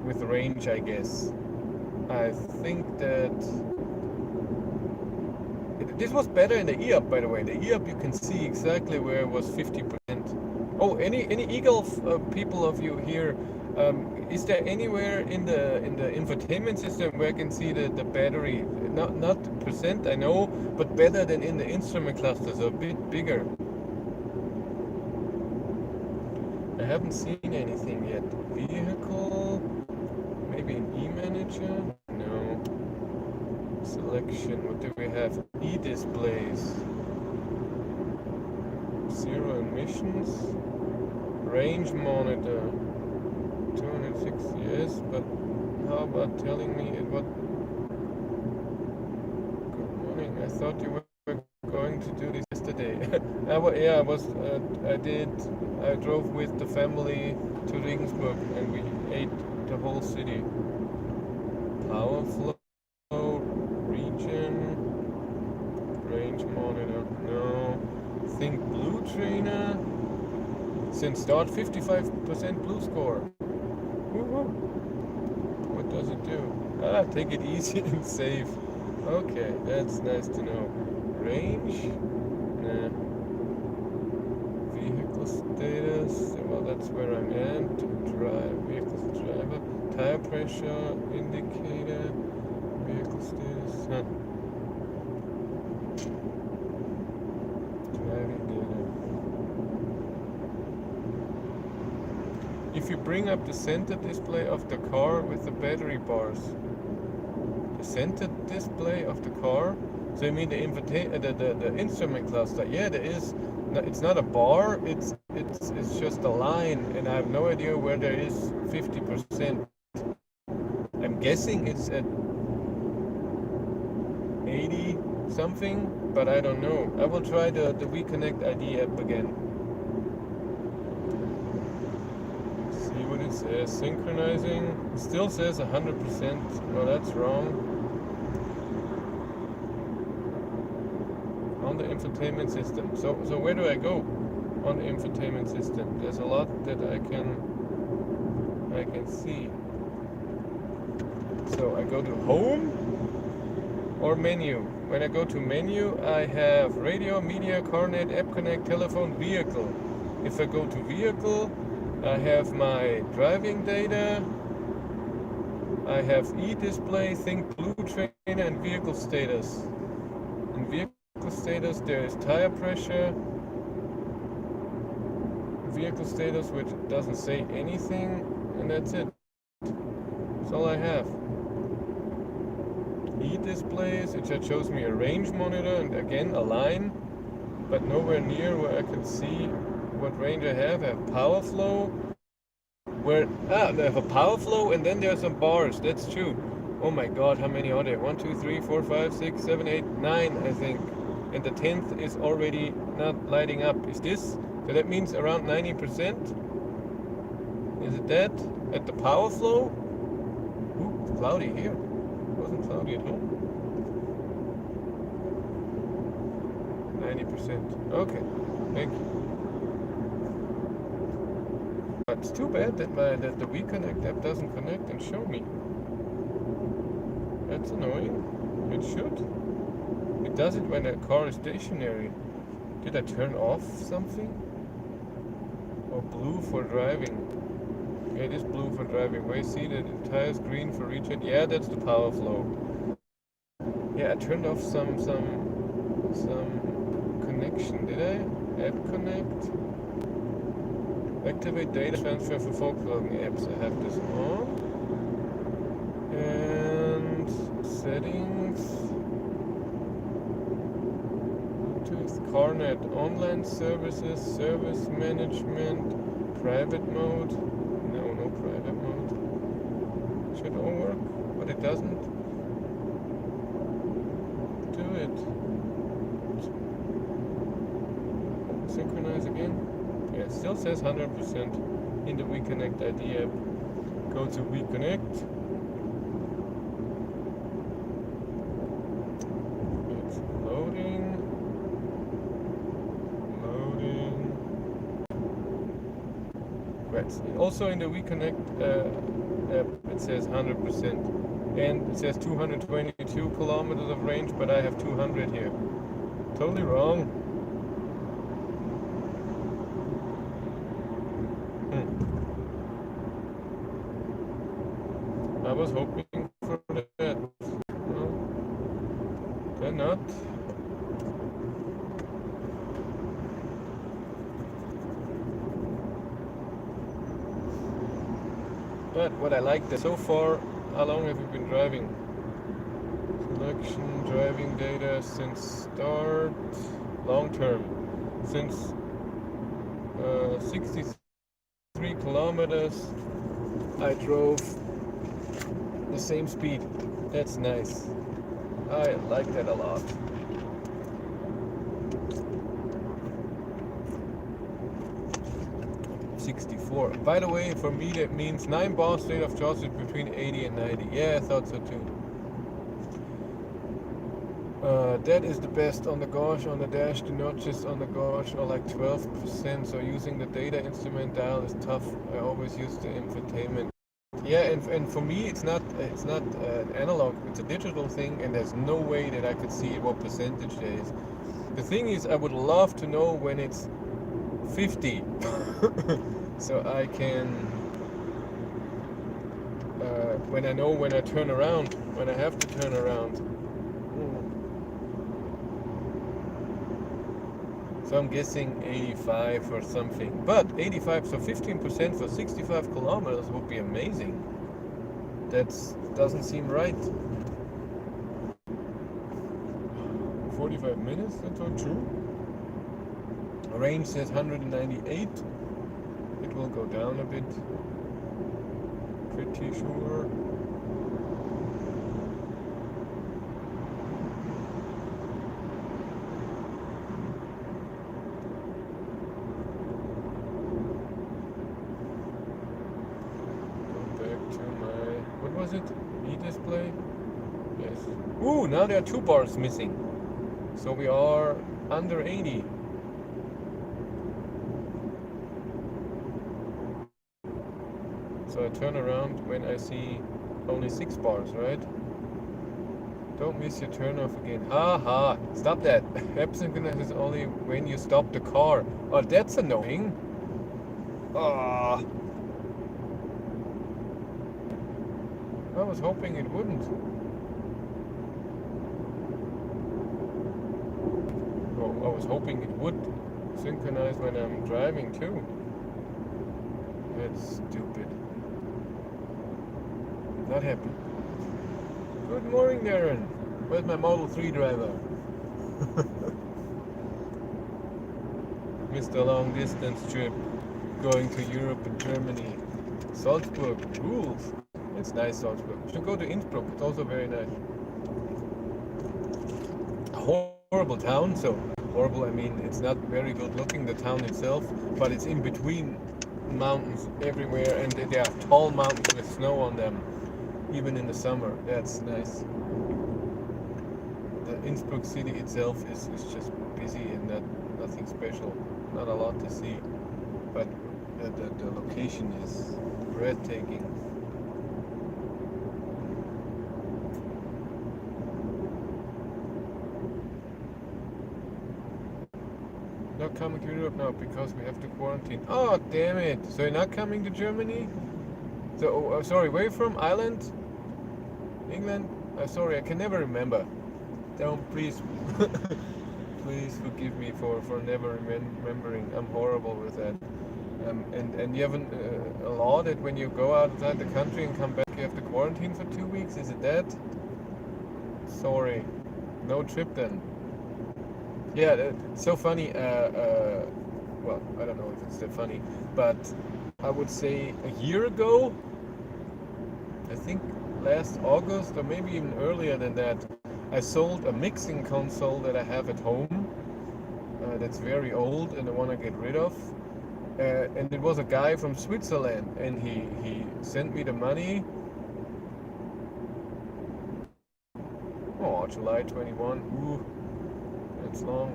range, I guess. I think that this was better in the e-up, by the way. The e-up, you can see exactly where it was 50%. Oh, any e-golf people of you here, is there anywhere in the infotainment system where I can see the battery? Not percent, I know, but better than in the instrument cluster, so a bit bigger. I haven't seen anything yet. Vehicle, maybe an e-manager? No. Selection, what do we have? E-displays. Zero emissions. Range monitor. 260, yes, but how about telling me it what? Good morning, I thought you were going to do this yesterday. I drove with the family to Regensburg and we ate the whole city. Power flow, region, range monitor, no. Think blue trainer. Since start 55% blue score. Woo-hoo. What does it do? Take it easy and safe. Okay, that's nice to know. Range? Nah. Vehicle status, well, that's where I'm at. Vehicle driver. Tire pressure indicator. Vehicle status. Driving data. If you bring up the center display of the car with the battery bars, the center display of the car, so you mean the instrument cluster? Yeah, there is. No, it's not a bar. It's just a line, and I have no idea where there is 50%. I'm guessing it's at 80 something, but I don't know. I will try the WeConnect ID app again. See what it says. Synchronizing. It still says 100%. Oh, that's wrong. On the infotainment system. So where do I go on the infotainment system? There's a lot that I can see. So I go to home or menu. When I go to menu, I have radio, media, CarNet, App Connect, telephone, vehicle. If I go to vehicle, I have my driving data. I have e-display, think blue trainer, and vehicle status. In vehicle status, there is tire pressure. Vehicle status, which doesn't say anything, and that's it. That's all I have. E-displays, it just shows me a range monitor and again a line, but nowhere near where I can see what range I have. I have power flow, where I have a power flow, and then there are some bars. That's true. Oh my god, how many are there? 1, 2, 3, 4, 5, 6, 7, 8, 9, I think. And the 10th is already not lighting up. Is this? So that means around 90%? Is it that? At the power flow? Ooh, it's cloudy here. It wasn't cloudy at home. 90%. Okay, thank you. But it's too bad that the WeConnect app doesn't connect and show me. That's annoying. It should. It does it when a car is stationary. Did I turn off something? Or blue for driving? Yeah, it is blue for driving. Wait, see the tires green for recharge. Yeah, that's the power flow. Yeah, I turned off some connection. Did I? App connect. Activate data transfer for Volkswagen apps. I have this on. And settings. Bluetooth, CarNet, online services, service management, private mode. No private mode. Should all work, but it doesn't. Do it. Synchronize again. Yeah, it still says 100% in the WeConnect ID app. Go to WeConnect. It's loading. Right. Also in the WeConnect app, it says 100%. And it says 222 kilometers of range, but I have 200 here. Totally wrong. I was hoping for that. No, they're not. But what I liked so far, how long have you been driving? Selection, driving data since start, long term. Since 63 kilometers, I drove the same speed. That's nice. I like that a lot. .64. By the way, for me that means 9 bar state of charge is between 80 and 90. Yeah, I thought so too. That is the best on the gauge, on the dash. The notches on the gauge are like 12%. So using the data instrument dial is tough. I always use the infotainment. Yeah, and for me it's not analog. It's a digital thing, and there's no way that I could see what percentage there is. The thing is, I would love to know when it's 50, so I can when I know when I turn around, when I have to turn around. So I'm guessing 85 or something, but 85, so 15% for 65 kilometers would be amazing. That doesn't seem right. 45 minutes, that's not true. Range says 198. It will go down a bit. Pretty sure. Go back to my, what was it? E-display? Yes. Ooh, now there are 2 bars missing. So we are under 80. So I turn around when I see only 6 bars, right? Don't miss your turn off again. Ha! Stop that. App synchronization is only when you stop the car. Oh, that's annoying. Ah. I was hoping it wouldn't. Oh, I was hoping it would synchronize when I'm driving too. That's stupid. Not happy. Good morning, Darren. Where's my Model 3 driver? Missed a long distance trip going to Europe and Germany. Salzburg rules. It's nice, Salzburg. Should go to Innsbruck. It's also very nice. Horrible town. So horrible, I mean, it's not very good looking, the town itself, but it's in between mountains everywhere, and there are tall mountains with snow on them. Even in the summer, that's nice. The Innsbruck city itself is just busy and nothing special, not a lot to see, but the location is breathtaking. Not coming to Europe now because we have to quarantine. Oh, damn it! So you're not coming to Germany? So, sorry, where are you from? Ireland? England? Sorry, I can never remember. Don't, please, please forgive me for never remembering. I'm horrible with that. And you have a law that when you go outside the country and come back, you have to quarantine for 2 weeks. Is it that? Sorry, no trip then. Yeah, so funny. Well, I don't know if it's that funny, but I would say a year ago, I think last August or maybe even earlier than that, I sold a mixing console that I have at home that's very old and I want to get rid of. And it was a guy from Switzerland, and he sent me the money. Oh, July 21. Ooh, that's long.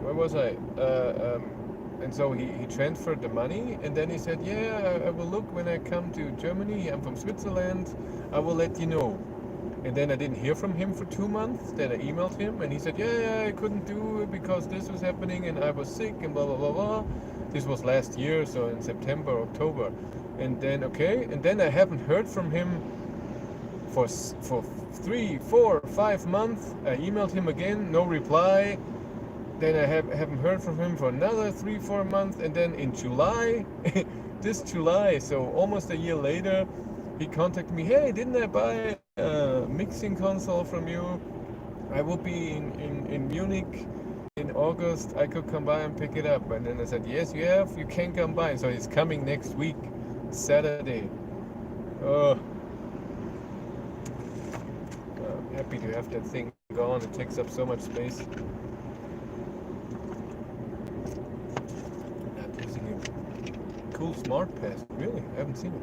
Where was I? And so he transferred the money, and then he said, "Yeah, I will look when I come to Germany. I'm from Switzerland. I will let you know." And then I didn't hear from him for 2 months. Then I emailed him, and he said, "Yeah, I couldn't do it because this was happening, and I was sick, and blah blah blah blah." This was last year, so in September, October, and then okay, and then I haven't heard from him for 3, 4, 5 months. I emailed him again, no reply. Then I haven't heard from him for another 3, 4 months, and then in July, this July, so almost a year later, he contacted me. Hey, didn't I buy a mixing console from you? I will be in Munich in August. I could come by and pick it up. And then I said, yes, you have. You can come by. So he's coming next week, Saturday. Oh, I'm happy to have that thing gone. It takes up so much space. Not using it. Cool smart pass. Really? I haven't seen it.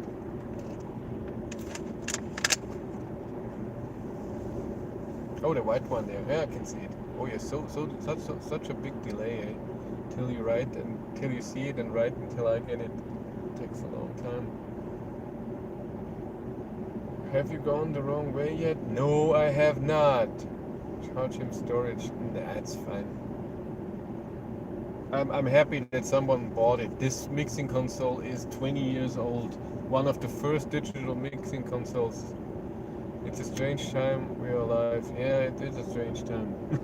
Oh, the white one there. Yeah, I can see it. Oh, yeah, such a big delay, eh? Till you write and till you see it and write until I get it. It takes a long time. Have you gone the wrong way yet? No, I have not. Charge him storage. That's fine. I'm happy that someone bought it. This mixing console is 20 years old. One of the first digital mixing consoles. It's a strange time we are alive. Yeah, it is a strange time. It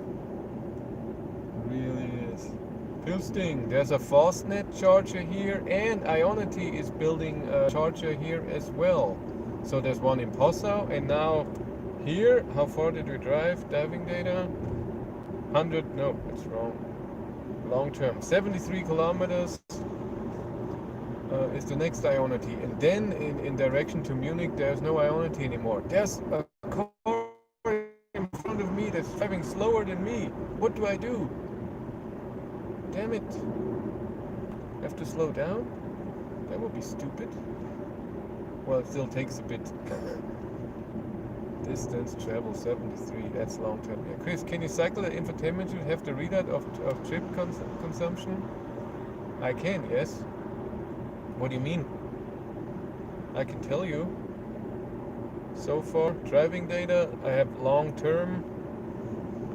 really is. Pilsting, there's a Fastnet charger here, and Ionity is building a charger here as well. So there's one in Passau, and now here, how far did we drive? Diving data? 100, no, that's wrong. Long term, 73 kilometers is the next Ionity. And then in direction to Munich, there's no Ionity anymore. There's a car in front of me that's driving slower than me. What do I do? Damn it. I have to slow down? That would be stupid. Well, it still takes a bit. Distance travel 73, that's long term. Yeah. Chris, can you cycle the infotainment to have the readout of trip consumption? I can, yes. What do you mean? I can tell you. So far, driving data, I have long term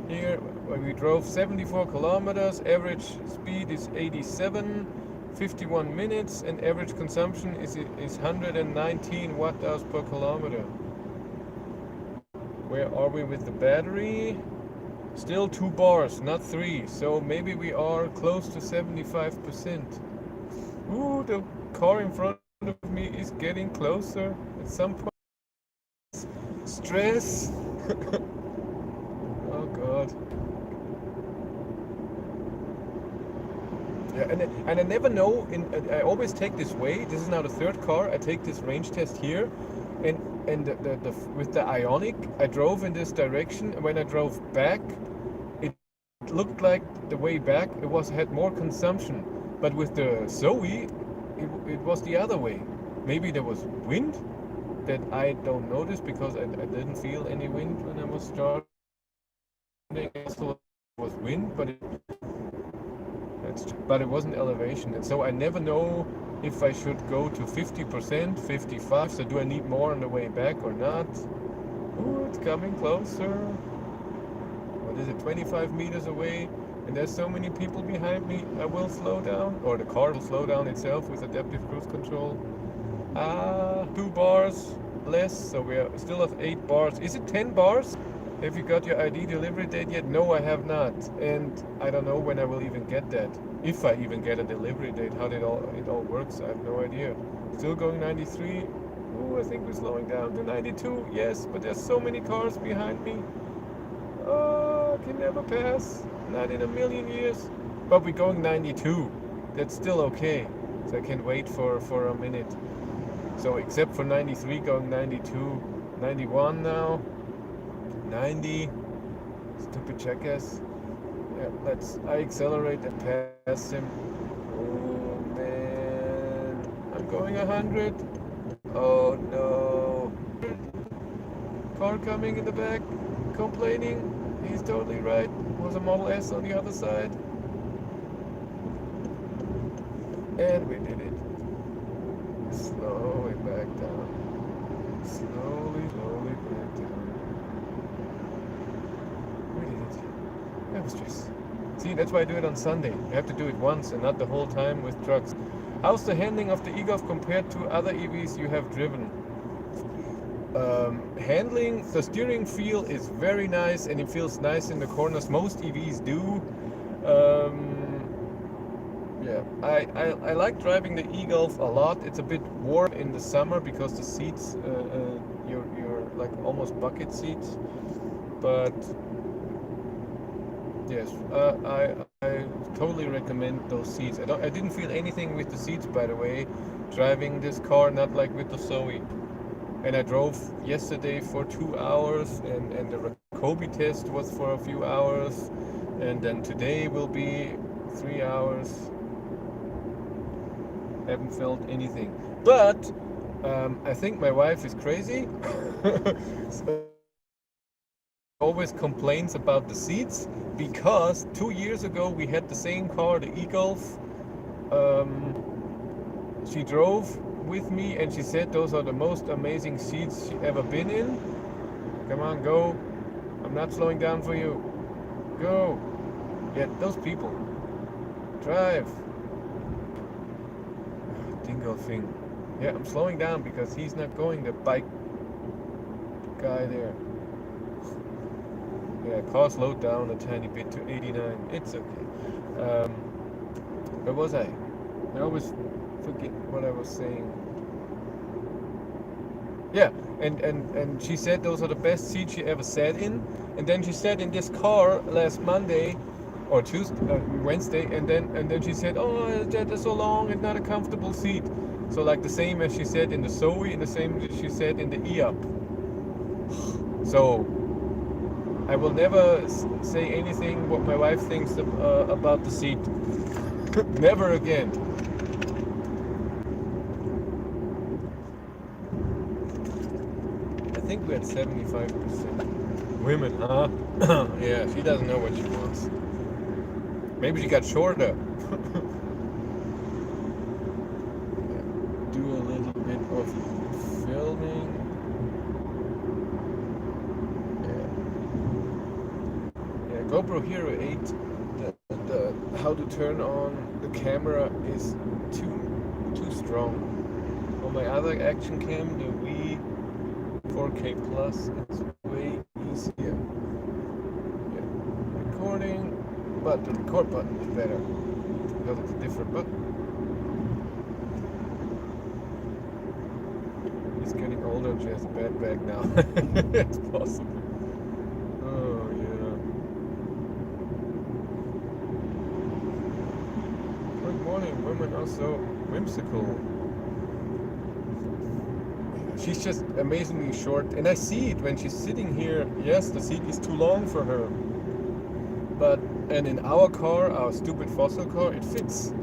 here. We drove 74 kilometers, average speed is 87, 51 minutes, and average consumption is 119 watt-hours per kilometer. Where are we with the battery? Still 2 bars, not 3, so maybe we are close to 75%. Ooh, the car in front of me is getting closer at some point. Stress. Oh god. Yeah, and I never know. I always take this way. This is now the third car. I take this range test here, and with the Ionic, I drove in this direction. And when I drove back, it looked like the way back had more consumption. But with the Zoe, it was the other way. Maybe there was wind that I don't notice because I didn't feel any wind when I was starting. So it was wind, but it wasn't elevation. And so I never know if I should go to 50%, 55%. So do I need more on the way back or not? Ooh, it's coming closer. What is it, 25 meters away? And there's so many people behind me. I will slow down, or the car will slow down itself with adaptive cruise control. 2 bars less, so we are still at 8 bars. Is it 10 bars? Have you got your ID delivery date yet? No, I have not. And I don't know when I will even get that. If I even get a delivery date, how it all works, I have no idea. Still going 93. Oh, I think we're slowing down to 92. Yes, but there's so many cars behind me. Oh, I can never pass. Not in a million years. But we're going 92. That's still okay. So I can wait for a minute. So except for 93, going 92, 91 now. 90. Stupid jackass. Yeah, I accelerate and pass him. Oh man. I'm going 100. Oh no. Car coming in the back, complaining. He's totally right. Was a Model S on the other side. And we did it. Slowly back down. Slowly back down. We did it. That was just... See, that's why I do it on Sunday. You have to do it once and not the whole time with trucks. How's the handling of the eGolf compared to other EVs you have driven? Handling, the steering feel is very nice and it feels nice in the corners. Most EVs do. Yeah, I like driving the eGolf a lot. It's a bit warm in the summer because the seats, you're like almost bucket seats. But yes, I totally recommend those seats. I didn't feel anything with the seats, by the way, driving this car, not like with the Zoe. And I drove yesterday for 2 hours, and the Rakobi test was for a few hours, and then today will be 3 hours. Haven't felt anything. But I think my wife is crazy. So always complains about the seats because 2 years ago we had the same car, the eGolf. She drove with me and she said those are the most amazing seats she ever been in. Come on, go. I'm not slowing down for you. Go. Yeah, those people. Drive. Dingo thing. Yeah, I'm slowing down because he's not going, the bike guy there. Yeah, car slowed down a tiny bit to 89. It's okay. Where was I? I always forget what I was saying. Yeah, and she said those are the best seats she ever sat in. And then she sat in this car last Monday or Wednesday, and then she said, "Oh, that's so long. It's not a comfortable seat." So like the same as she said in the Zoe, and the same as she said in the e-up. So I will never say anything what my wife thinks about the seat. Never again. I think we're at 75%. Women, huh? Yeah, she doesn't know what she wants. Maybe she got shorter. Do a little bit of filming. Yeah, GoPro Hero 8. The how to turn on the camera is too strong. On my other action cam, the Wii 4K Plus, it's way easier. Yeah. Recording, but the record button is better because it's a different button. He's getting older and she has a bad back now. It's possible. Oh yeah. Good morning. Women are so whimsical. She's just amazingly short, and I see it when she's sitting here. Yes, the seat is too long for her. And in our car, our stupid fossil car, it fits.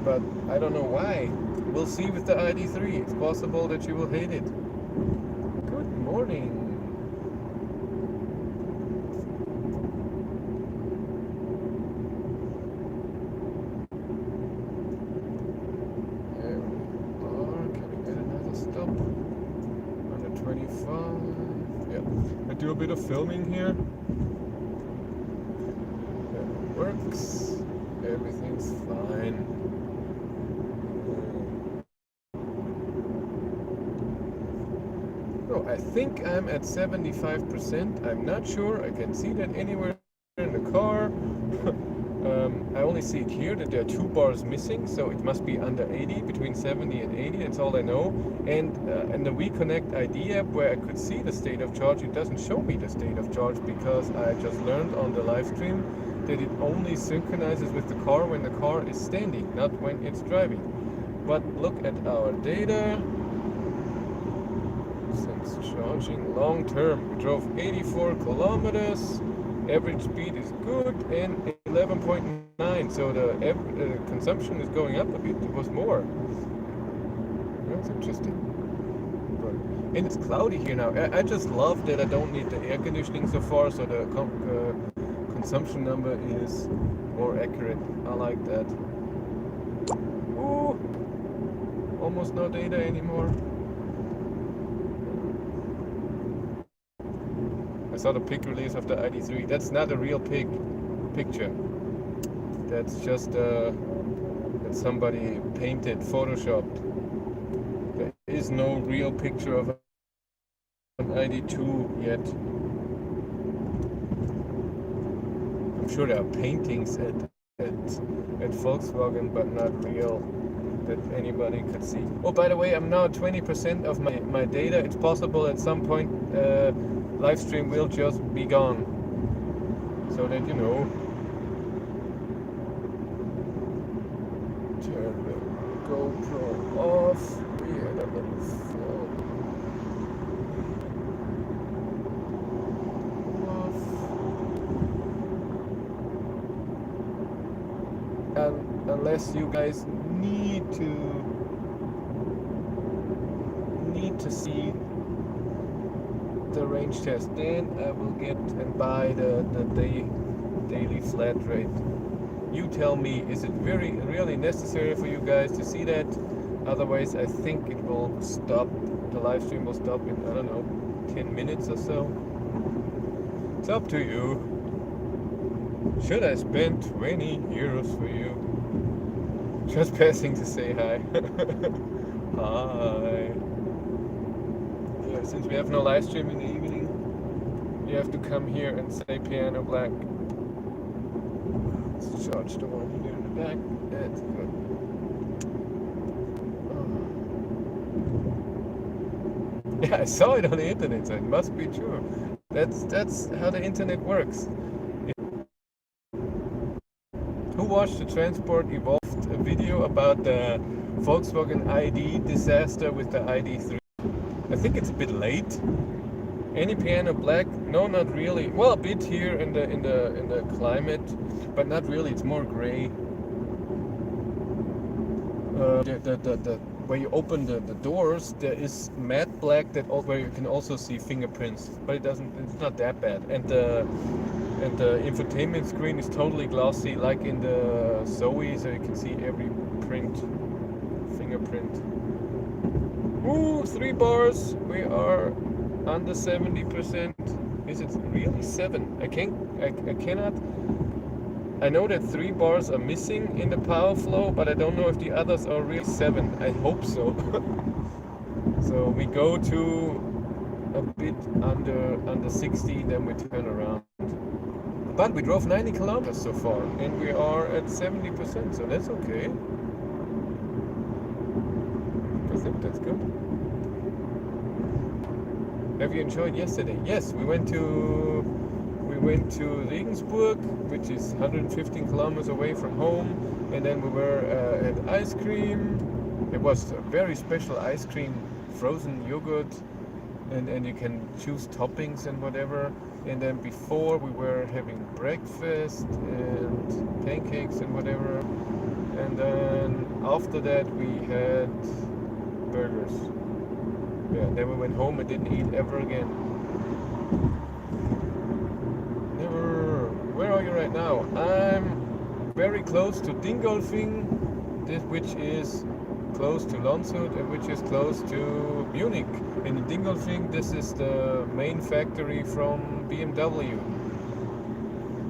But I don't know why. We'll see with the ID3. It's possible that she will hate it. Good morning. There we are. Can we get another stop? 125. Yeah. I do a bit of filming here. That works. Everything's fine. Oh, I I think I'm at 75%. I'm not sure. I can see that anywhere in the car. I only see it here that there are 2 bars missing, so it must be under 80, between 70 and 80. That's all I know. And in the WeConnect ID app, where I could see the state of charge, it doesn't show me the state of charge because I just learned on the live stream that it only synchronizes with the car when the car is standing, not when it's driving. But look at our data. Since charging long term, we drove 84 kilometers. Average speed is good and 11.9, so the consumption is going up a bit. It was more. That's interesting. And it's cloudy here now. I just love that I don't need the air conditioning so far, so the consumption number is more accurate. I like that. Ooh, almost no data anymore. I saw the pic release of the ID3. That's not a real picture. That's just that somebody painted, photoshopped. There is no real picture of an ID2 yet. I'm sure there are paintings at Volkswagen, but not real that anybody could see. Oh, by the way, I'm now at 20% of my data. It's possible at some point Livestream will just be gone, so that you know. Turn the GoPro off. We had a little film off. And unless you guys need to see the range test, then I will get and buy the daily flat rate. You tell me, is it really necessary for you guys to see that? Otherwise, I think it will stop. The live stream will stop in, I don't know, 10 minutes or so. It's up to you. Should I spend 20 euros for you? Just passing to say hi. Hi. Yeah, since we have no live stream in the evening, you have to come here and say Piano Black. Let's charge the one here in the back. That's good. Oh. Yeah, I saw it on the internet, so it must be true. That's how the internet works. Who watched the Transport Evolved video about the Volkswagen ID disaster with the ID3? I think it's a bit late. Any Piano Black? No, not really. Well, a bit here in the climate, but not really. It's more gray. Where you open the doors, there is matte black where you can also see fingerprints, but it's not that bad. And the infotainment screen is totally glossy, like in the Zoe, so you can see every fingerprint. Ooh, 3 bars. We are under 70%. Is it really 7? I cannot. I know that 3 bars are missing in the power flow, but I don't know if the others are really 7. I hope so. So we go to a bit under 60, then we turn around. But we drove 90 kilometers so far, and we are at 70%, so that's okay. I think that's good. Have you enjoyed yesterday? Yes, we went to Regensburg, which is 115 kilometers away from home, and then we were at ice cream. It was a very special ice cream, frozen yogurt, and you can choose toppings and whatever. And then before we were having breakfast and pancakes and whatever, and then after that we had burgers. Yeah, then we went home and didn't eat ever again. Never. Where are you right now? I'm very close to Dingolfing, which is close to Landshut and which is close to Munich. In Dingolfing, this is the main factory from BMW.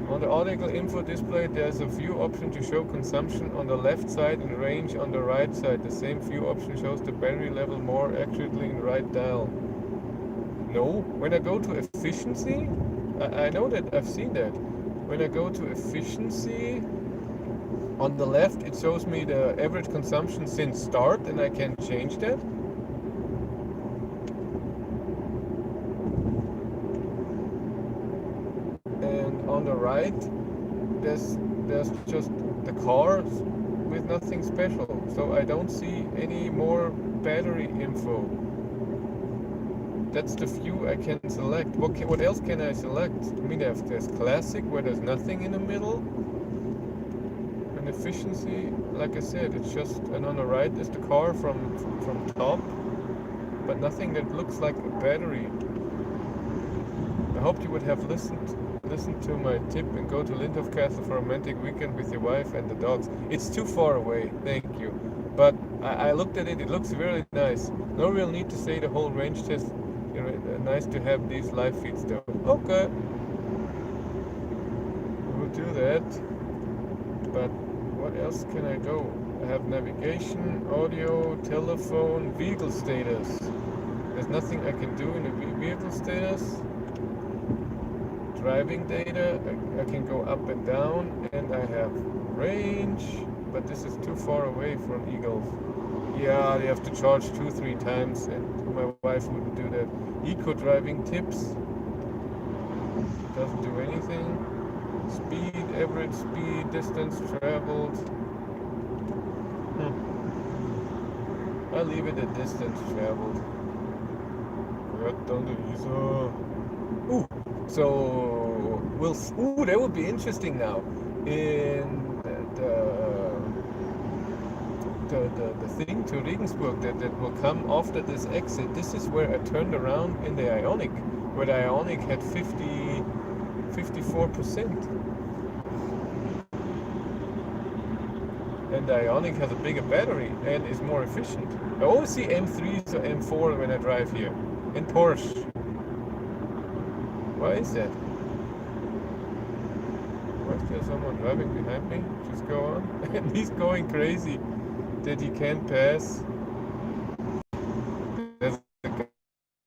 On the article info display, there's a view option to show consumption on the left side and range on the right side. The same view option shows the battery level more accurately in right dial. No, when I go to efficiency, I know that I've seen that. When I go to efficiency, on the left it shows me the average consumption since start, and I can change that. And on the right, there's just the car with nothing special. So I don't see any more battery info. That's the view I can select. What else can I select? I mean, there's classic where there's nothing in the middle. And efficiency, like I said, it's just, and on the right is the car from top, but nothing that looks like a battery. I hoped you would have listened to my tip and go to Lindhof Castle for a romantic weekend with your wife and the dogs. It's too far away, thank you. But I looked at it, it looks really nice. No real need to say the whole range test. You know, nice to have these live feeds though. Okay, we'll do that. But what else can I go? I have navigation, audio, telephone, vehicle status. There's nothing I can do in the vehicle status. Driving data, I can go up and down, and I have range, but this is too far away from eGolf. Yeah, you have to charge 2-3 times, and my wife wouldn't do that. Eco driving tips, doesn't do anything. Speed, average speed, distance traveled. I'll leave it at distance traveled. Ooh, so that would be interesting now. In the thing to Regensburg that will come after this exit. This is where I turned around in the Ionic, where the Ionic had 54%. And the Ionic has a bigger battery and is more efficient. I always see M3s or M4 when I drive here. In Porsche. Why is that? Why is there someone driving behind me? Just go on. And he's going crazy that he can't pass. There's a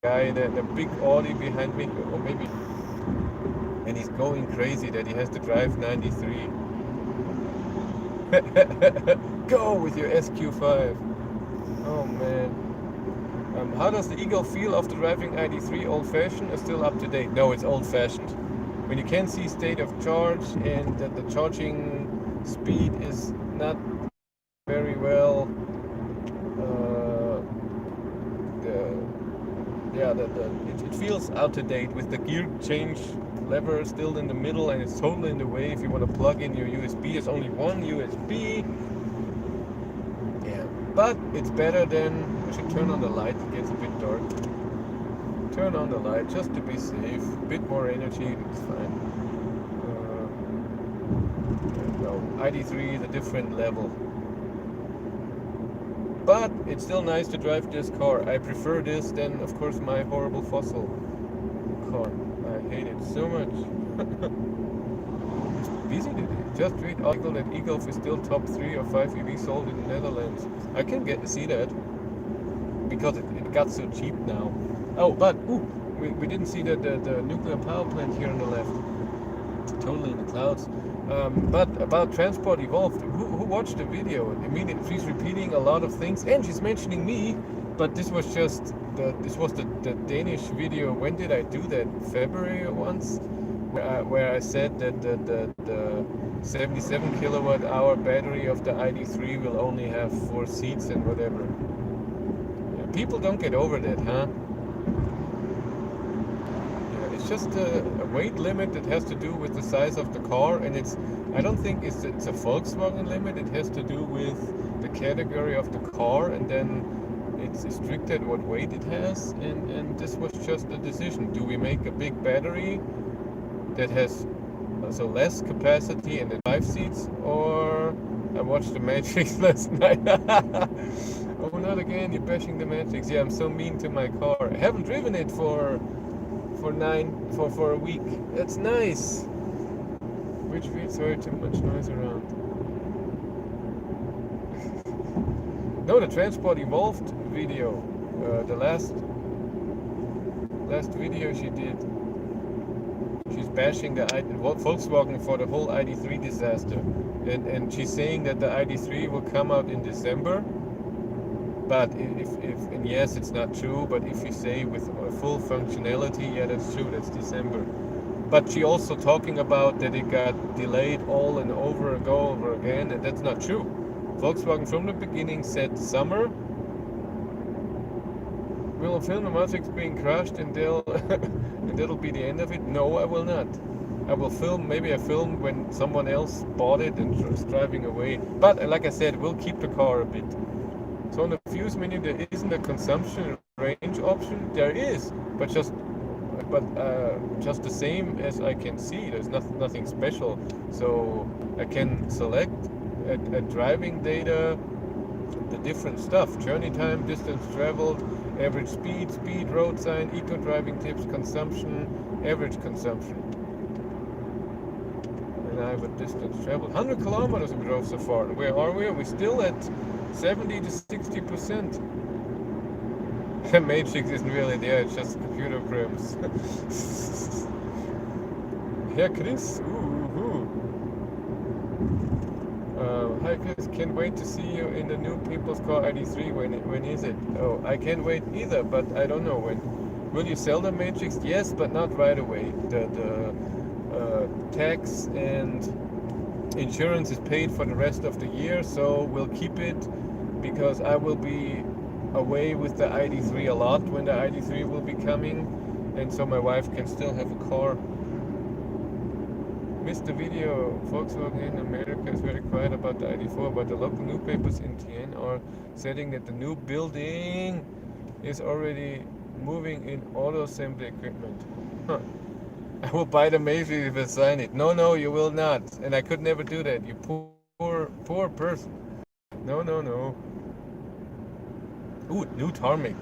guy in a big Audi behind me, or maybe, and he's going crazy that he has to drive 93. Go with your SQ5. Oh man. How does the eGolf feel after driving ID3? Old-fashioned or still up to date? No, it's old-fashioned. When you can't see state of charge and that the charging speed is not very well, it feels out of date with the gear change lever still in the middle, and it's totally in the way. If you want to plug in your USB, there's only one USB. Yeah, but it's better than. I should turn on the light. It gets a bit dark. Turn on the light just to be safe. A bit more energy. It's fine. No, ID3 is a different level. But it's still nice to drive this car. I prefer this than, of course, my horrible fossil car. I hate it so much. Busy today. Just read article that eGolf is still top 3 or 5 EV sold in the Netherlands. I can see that because it got so cheap now. Oh, but we didn't see the nuclear power plant here on the left. Totally in the clouds. But about Transport Evolved, who watched the video? I mean, she's repeating a lot of things, and she's mentioning me. But this was just the Danish video. When did I do that? February once, where I said that the 77 kilowatt hour battery of the ID3 will only have 4 seats and whatever. Yeah, people don't get over that, huh? It's just a weight limit that has to do with the size of the car, and I don't think it's a Volkswagen limit. It has to do with the category of the car, and then it's restricted what weight it has, and this was just a decision. Do we make a big battery that has so less capacity and then 5 seats, or I watched the Matrix last night. Oh, not again, you're bashing the Matrix. Yeah, I'm so mean to my car. I haven't driven it for a week. That's nice. Which feels sorry, too much noise around. No, the Transport Evolved video, the last video she did. She's bashing the Volkswagen for the whole ID.3 disaster, and she's saying that the ID.3 will come out in December. But if and yes, it's not true. But if you say with full functionality, yeah, that's true. That's December. But she also talking about that it got delayed all and over again, and that's not true. Volkswagen from the beginning said summer. Will film the Matrix being crashed and and that'll be the end of it? No, I will not. I will film, maybe I film when someone else bought it and is driving away. But like I said, we'll keep the car a bit. So on the fuse menu there isn't a consumption range option. There is, but just the same as I can see. There's nothing special. So I can select at driving data the different stuff: journey time, distance traveled, average speed, road sign, eco driving tips, consumption, average consumption. And I have a distance traveled. 100 kilometers we drove so far. Where are we? We're still at 70 to 60%. The matrix isn't really there, it's just computer programs. Herr Chris, hi Chris, can't wait to see you in the new People's Car ID.3. When is it? Oh, I can't wait either, but I don't know when. Will you sell the matrix? Yes, but not right away. The tax and insurance is paid for the rest of the year, so we'll keep it because I will be away with the ID.3 a lot when the ID.3 will be coming, and so my wife can still have a car. Missed the video. Volkswagen in America is very quiet about the ID.4, but the local newspapers in TN are saying that the new building is already moving in auto assembly equipment. Huh. I will buy the Matrix if I sign it. No, you will not. And I could never do that. You poor person. No. Ooh, new tarmac.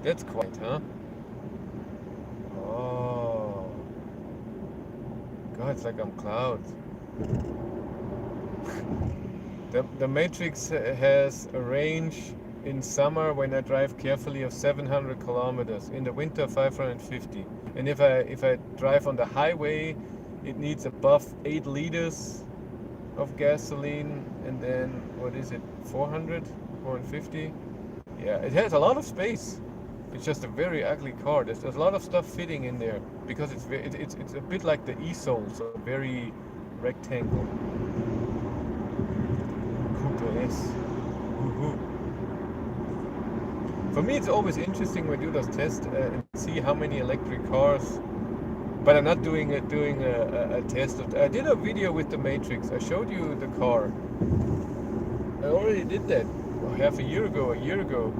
That's quiet, huh? Oh. God, it's like I'm clouds. The Matrix has a range in summer when I drive carefully of 700 kilometers. In the winter, 550. And if I drive on the highway, it needs above 8 liters of gasoline, and then what is it, 450? Yeah, it has a lot of space. It's just a very ugly car. There's a lot of stuff fitting in there because it's a bit like the e-Soul, so very rectangle. Coupe S. Woohoo. For me, it's always interesting when you do those tests and see how many electric cars. But I'm not doing a test of. I did a video with the Matrix. I showed you the car. I already did that a year ago.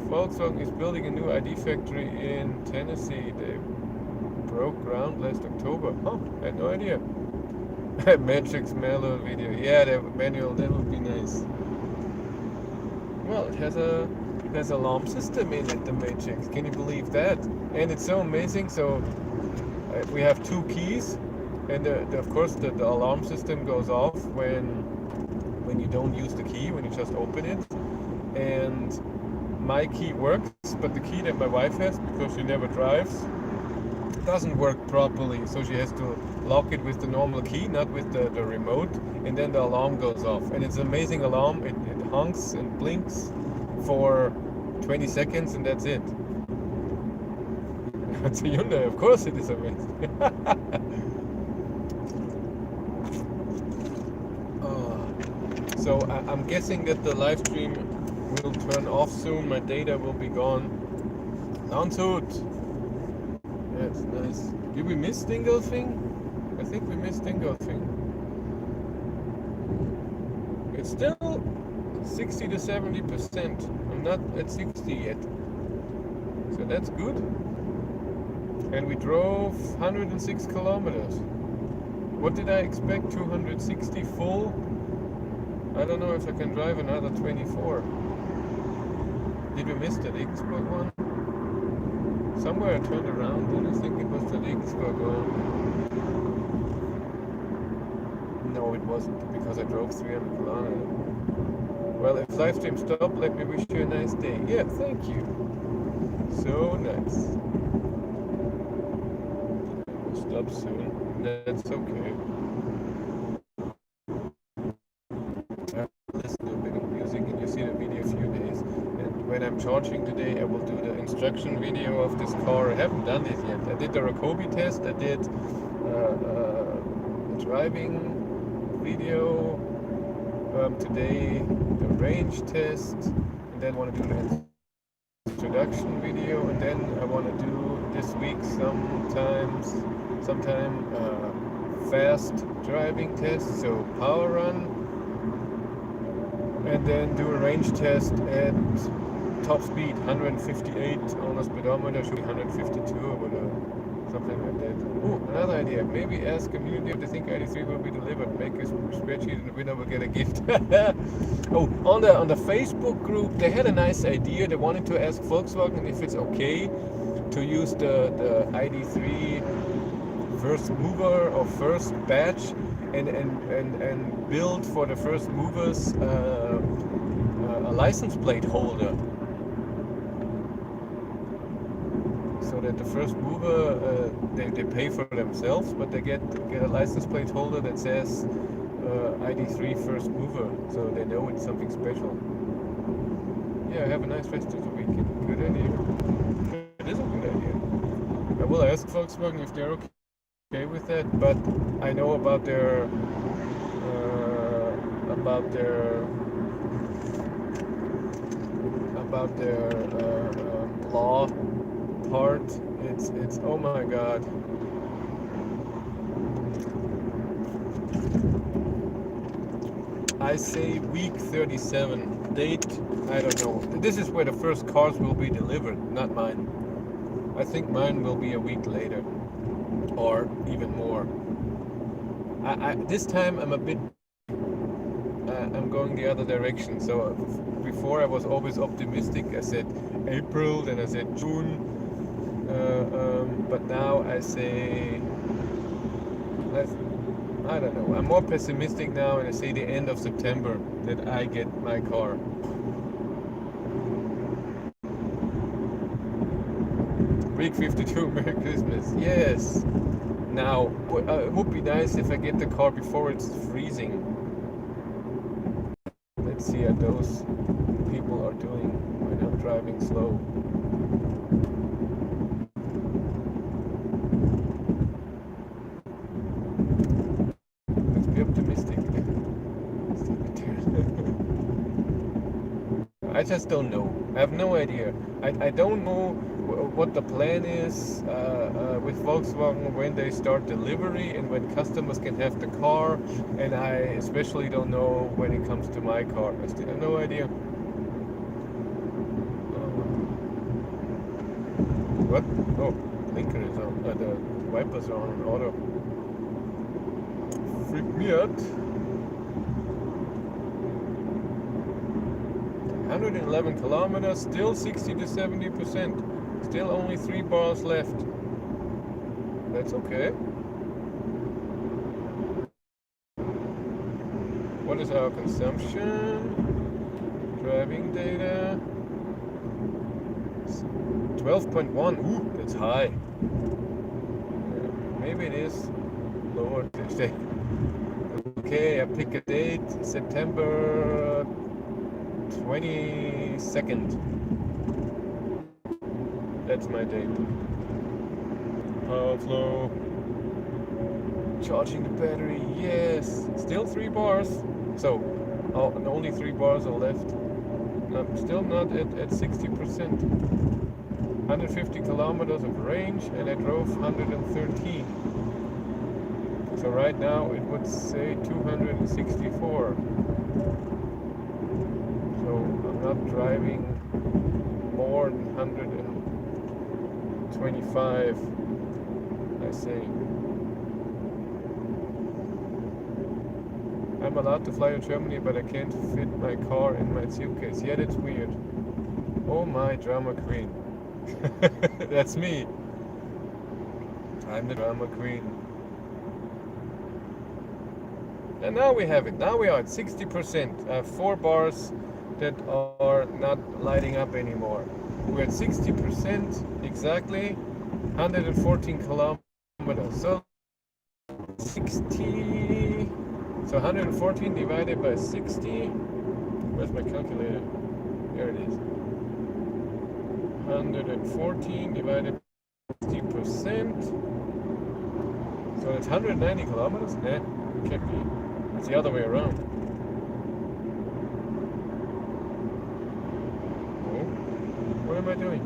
Volkswagen is building a new ID factory in Tennessee. They broke ground last October. Oh, I had no idea. Matrix manual video. Yeah, the manual, that would be nice. Well, it has a alarm system in it, the Matrix. Can you believe that? And it's so amazing. So we have 2 keys, and of course the alarm system goes off when you don't use the key, when you just open it. And my key works, but the key that my wife has, because she never drives, doesn't work properly. So she has to lock it with the normal key, not with the remote, and then the alarm goes off. And it's an amazing alarm. It honks and blinks for 20 seconds, and that's it. It's a Hyundai, of course it is amazing. So I'm guessing that the live stream will turn off soon. My data will be gone. Landshut. That's nice. Did we miss Dingolfing? I think we missed Dingolfing. It's still 60 to 70%. I'm not at 60 yet. So that's good. And we drove 106 kilometers. What did I expect? 260 full? I don't know if I can drive another 24. Did we miss that Regensburg one? Somewhere I turned around and I think it was the Regensburg one. No, it wasn't, because I drove 300 kilometers. Well, if live stream stopped, let me wish you a nice day. Yeah, thank you. So nice. stop soon. That's okay. I listen to a bit of music and you see the video a few days. And when I'm charging today, I will do the instruction video of this car. I haven't done it yet. I did the Rakobi test. I did a driving video. Today the range test, and then I want to do the introduction video, and then I want to do this week sometime fast driving test, so power run, and then do a range test at top speed, 158 on the speedometer, should be 152 or something like that. Ooh, another idea. Maybe ask community if they think ID3 will be delivered. Make a spreadsheet and the winner will get a gift. Oh, on the Facebook group, they had a nice idea. They wanted to ask Volkswagen if it's okay to use the ID3 first mover or first batch and build for the first movers a license plate holder. So that the first mover, they pay for themselves, but they get a license plate holder that says ID3 first mover, so they know it's something special. Yeah, have a nice rest of the weekend. Good idea. It is a good idea. I will ask Volkswagen if they're okay with that, but I know about their law part. It's oh my god. I say week 37. Date, I don't know. This is where the first cars will be delivered, not mine. I think mine will be a week later, or even more. This time I'm a bit I'm going the other direction. So before I was always optimistic. I said April, then I said June. But now I say, I don't know. I'm more pessimistic now, and I say the end of September that I get my car. Week 52, Merry Christmas. Yes. Now, it would be nice if I get the car before it's freezing. Let's see how those people are doing when I'm driving slow. Let's be optimistic. I just don't know. I have no idea. I don't know what the plan is with Volkswagen when they start delivery and when customers can have the car, and I especially don't know when it comes to my car. I still have no idea. What? Oh, blinker is on. The wipers are on auto. Freak me out. 111 kilometers, still 60 to 70%. Still only 3 bars left. That's okay. What is our consumption? Driving data. 12.1. Ooh, that's high. Maybe it is lower today. Okay, I pick a date. September 22nd. That's my date. Power flow. Charging the battery. Yes. Still 3 bars. So, only 3 bars are left. I'm still not at 60%. 150 kilometers of range, and I drove 113. So right now it would say 264. So I'm not driving more than 125, I say. I'm allowed to fly to Germany, but I can't fit my car in my suitcase. Yeah, that's weird. Oh my, drama queen. That's me. I'm the drama queen. And now we have it. Now we are at 60%. I have 4 bars that are not lighting up anymore. We're at 60% exactly. 114 kilometers So 60. So 114 divided by 60. Where's my calculator? There it is. 114 divided by 60%. So it's 190 kilometers? Nah, can't be. It's the other way around. Oh, what am I doing?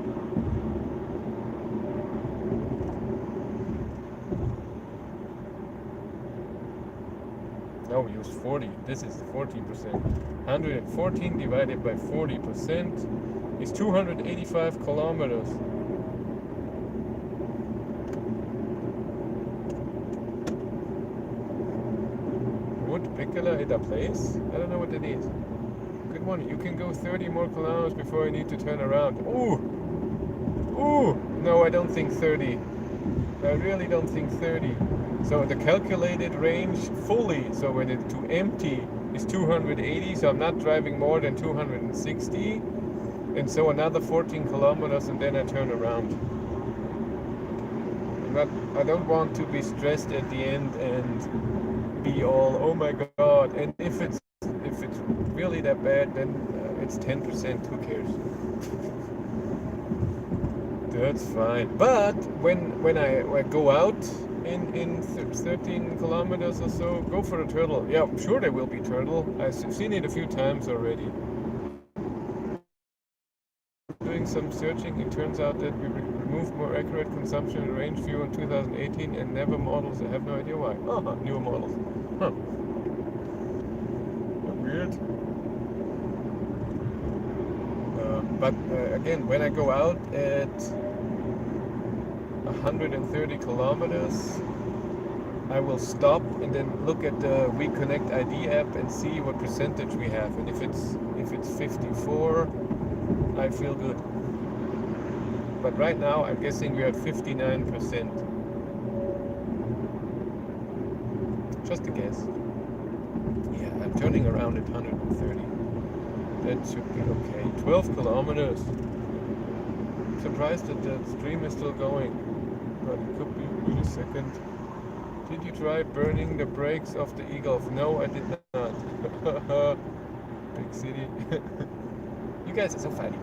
No, we use 40. This is 40%. 114 divided by 40% is 285 kilometers. Wood pickler at a place? I don't know what that is. Good morning. You can go 30 more kilometers before I need to turn around. Ooh! Ooh! No, I don't think 30. I really don't think 30. So the calculated range fully, so when it's to empty, is 280. So I'm not driving more than 260. And so another 14 kilometers and then I turn around. I don't want to be stressed at the end and be all, oh my god. And if it's really that bad, then it's 10%. Who cares? That's fine. But when I go out in 13 kilometers or so, go for a turtle. Yeah, I'm sure there will be turtle. I've seen it a few times already. Doing some searching, it turns out that we removed more accurate consumption and range view in 2018 and never models. I have no idea why. Newer models. Huh. Weird. But again, when I go out at 130 kilometers, I will stop and then look at the WeConnect ID app and see what percentage we have. And if it's 54, I feel good. But right now, I'm guessing we're at 59%. Just a guess. Yeah, I'm turning around at 130. That should be okay. 12 kilometers. Surprised that the stream is still going, but it could be in a second. Did you try burning the brakes of the eGolf? No, I did not. Big city. You guys are so funny.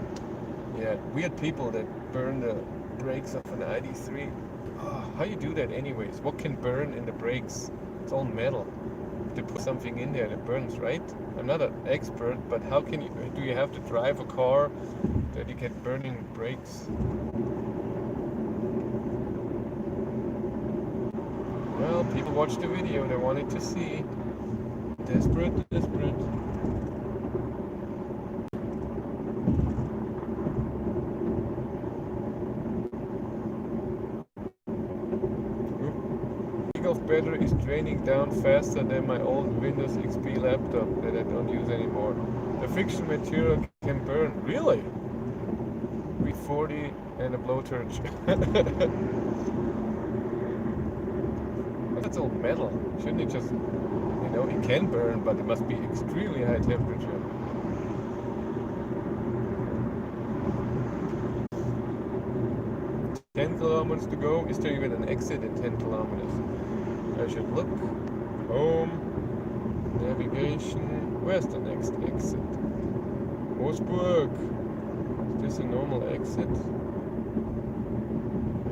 Yeah, weird people that burn the brakes of an ID3. How you do that anyways? What can burn in the brakes? It's all metal. To put something in there that burns, right? I'm not an expert, but how can you, do you have to drive a car that you get burning brakes? Well, people watched the video, they wanted to see. Desperate. eGolf battery is draining down faster than my old Windows XP laptop that I don't use anymore. The friction material can burn. Really? With 40 and a blowtorch. That's all metal. Shouldn't it just, it can burn, but it must be extremely high temperature. $10 kilometers to go. Is there even an exit in 10 kilometers? I should look. Home. Navigation. Where's the next exit? Wolfsburg. Is this a normal exit?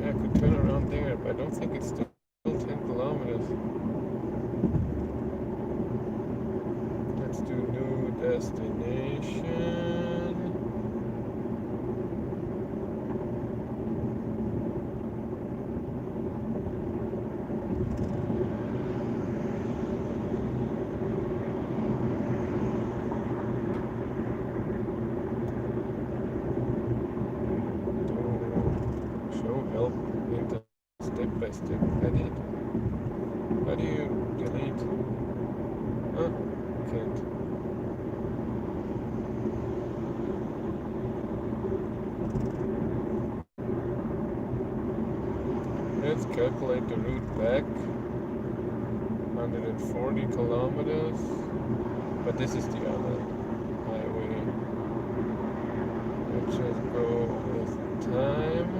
Yeah, I could turn around there, but I don't think it's still 10 kilometers. Let's do new destination. Step edit. How do you delete? Can't. Let's calculate the route back. 140 kilometers. But this is the other highway. Let's just go with time.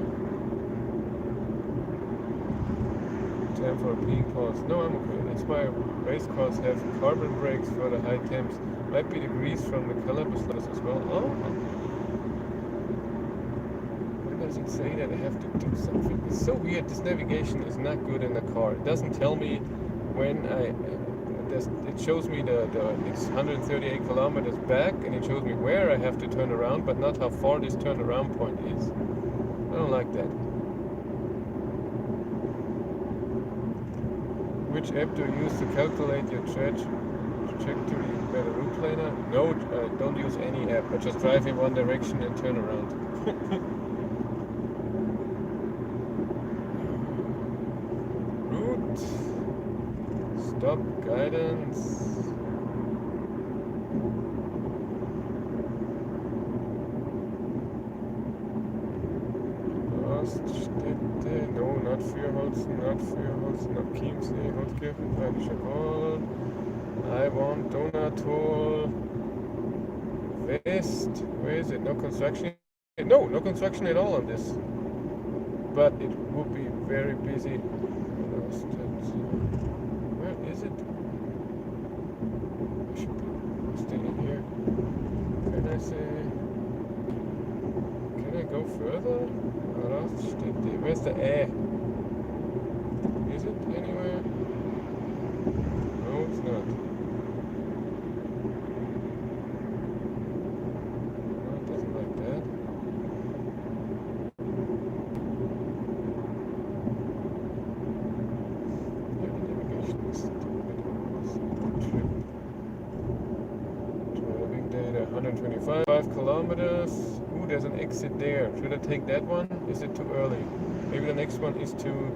time for a peeing pause. No, I'm okay. That's why race cars have carbon brakes for the high temps. Might be the grease from the caliper sliders as well. Oh, why does it say that I have to do something? It's so weird. This navigation is not good in the car. It doesn't tell me when it shows me it's 138 kilometers back, and it shows me where I have to turn around, but not how far this turnaround point is. I don't like that. Which app do you use to calculate your trajectory by the route planner? No, don't use any app. I just drive in one direction and turn around. Route. Stop guidance. Städte, no, not Fürholzen, not Chiemsee, Holzkirchen, Rheinischer Wald. I want Donautal. West, where is it? No construction? No, no construction at all on this. But it would be very busy. Where is it? I should be staying here. Can I say? Can I go further? Where's the air? Is it anywhere? No, it's not. No, it doesn't like that. Yeah, the navigation is stupid. Trip. Driving data 125 kilometers. Ooh, there's an exit there. Should I take that one? Is it too early? Maybe the next one is too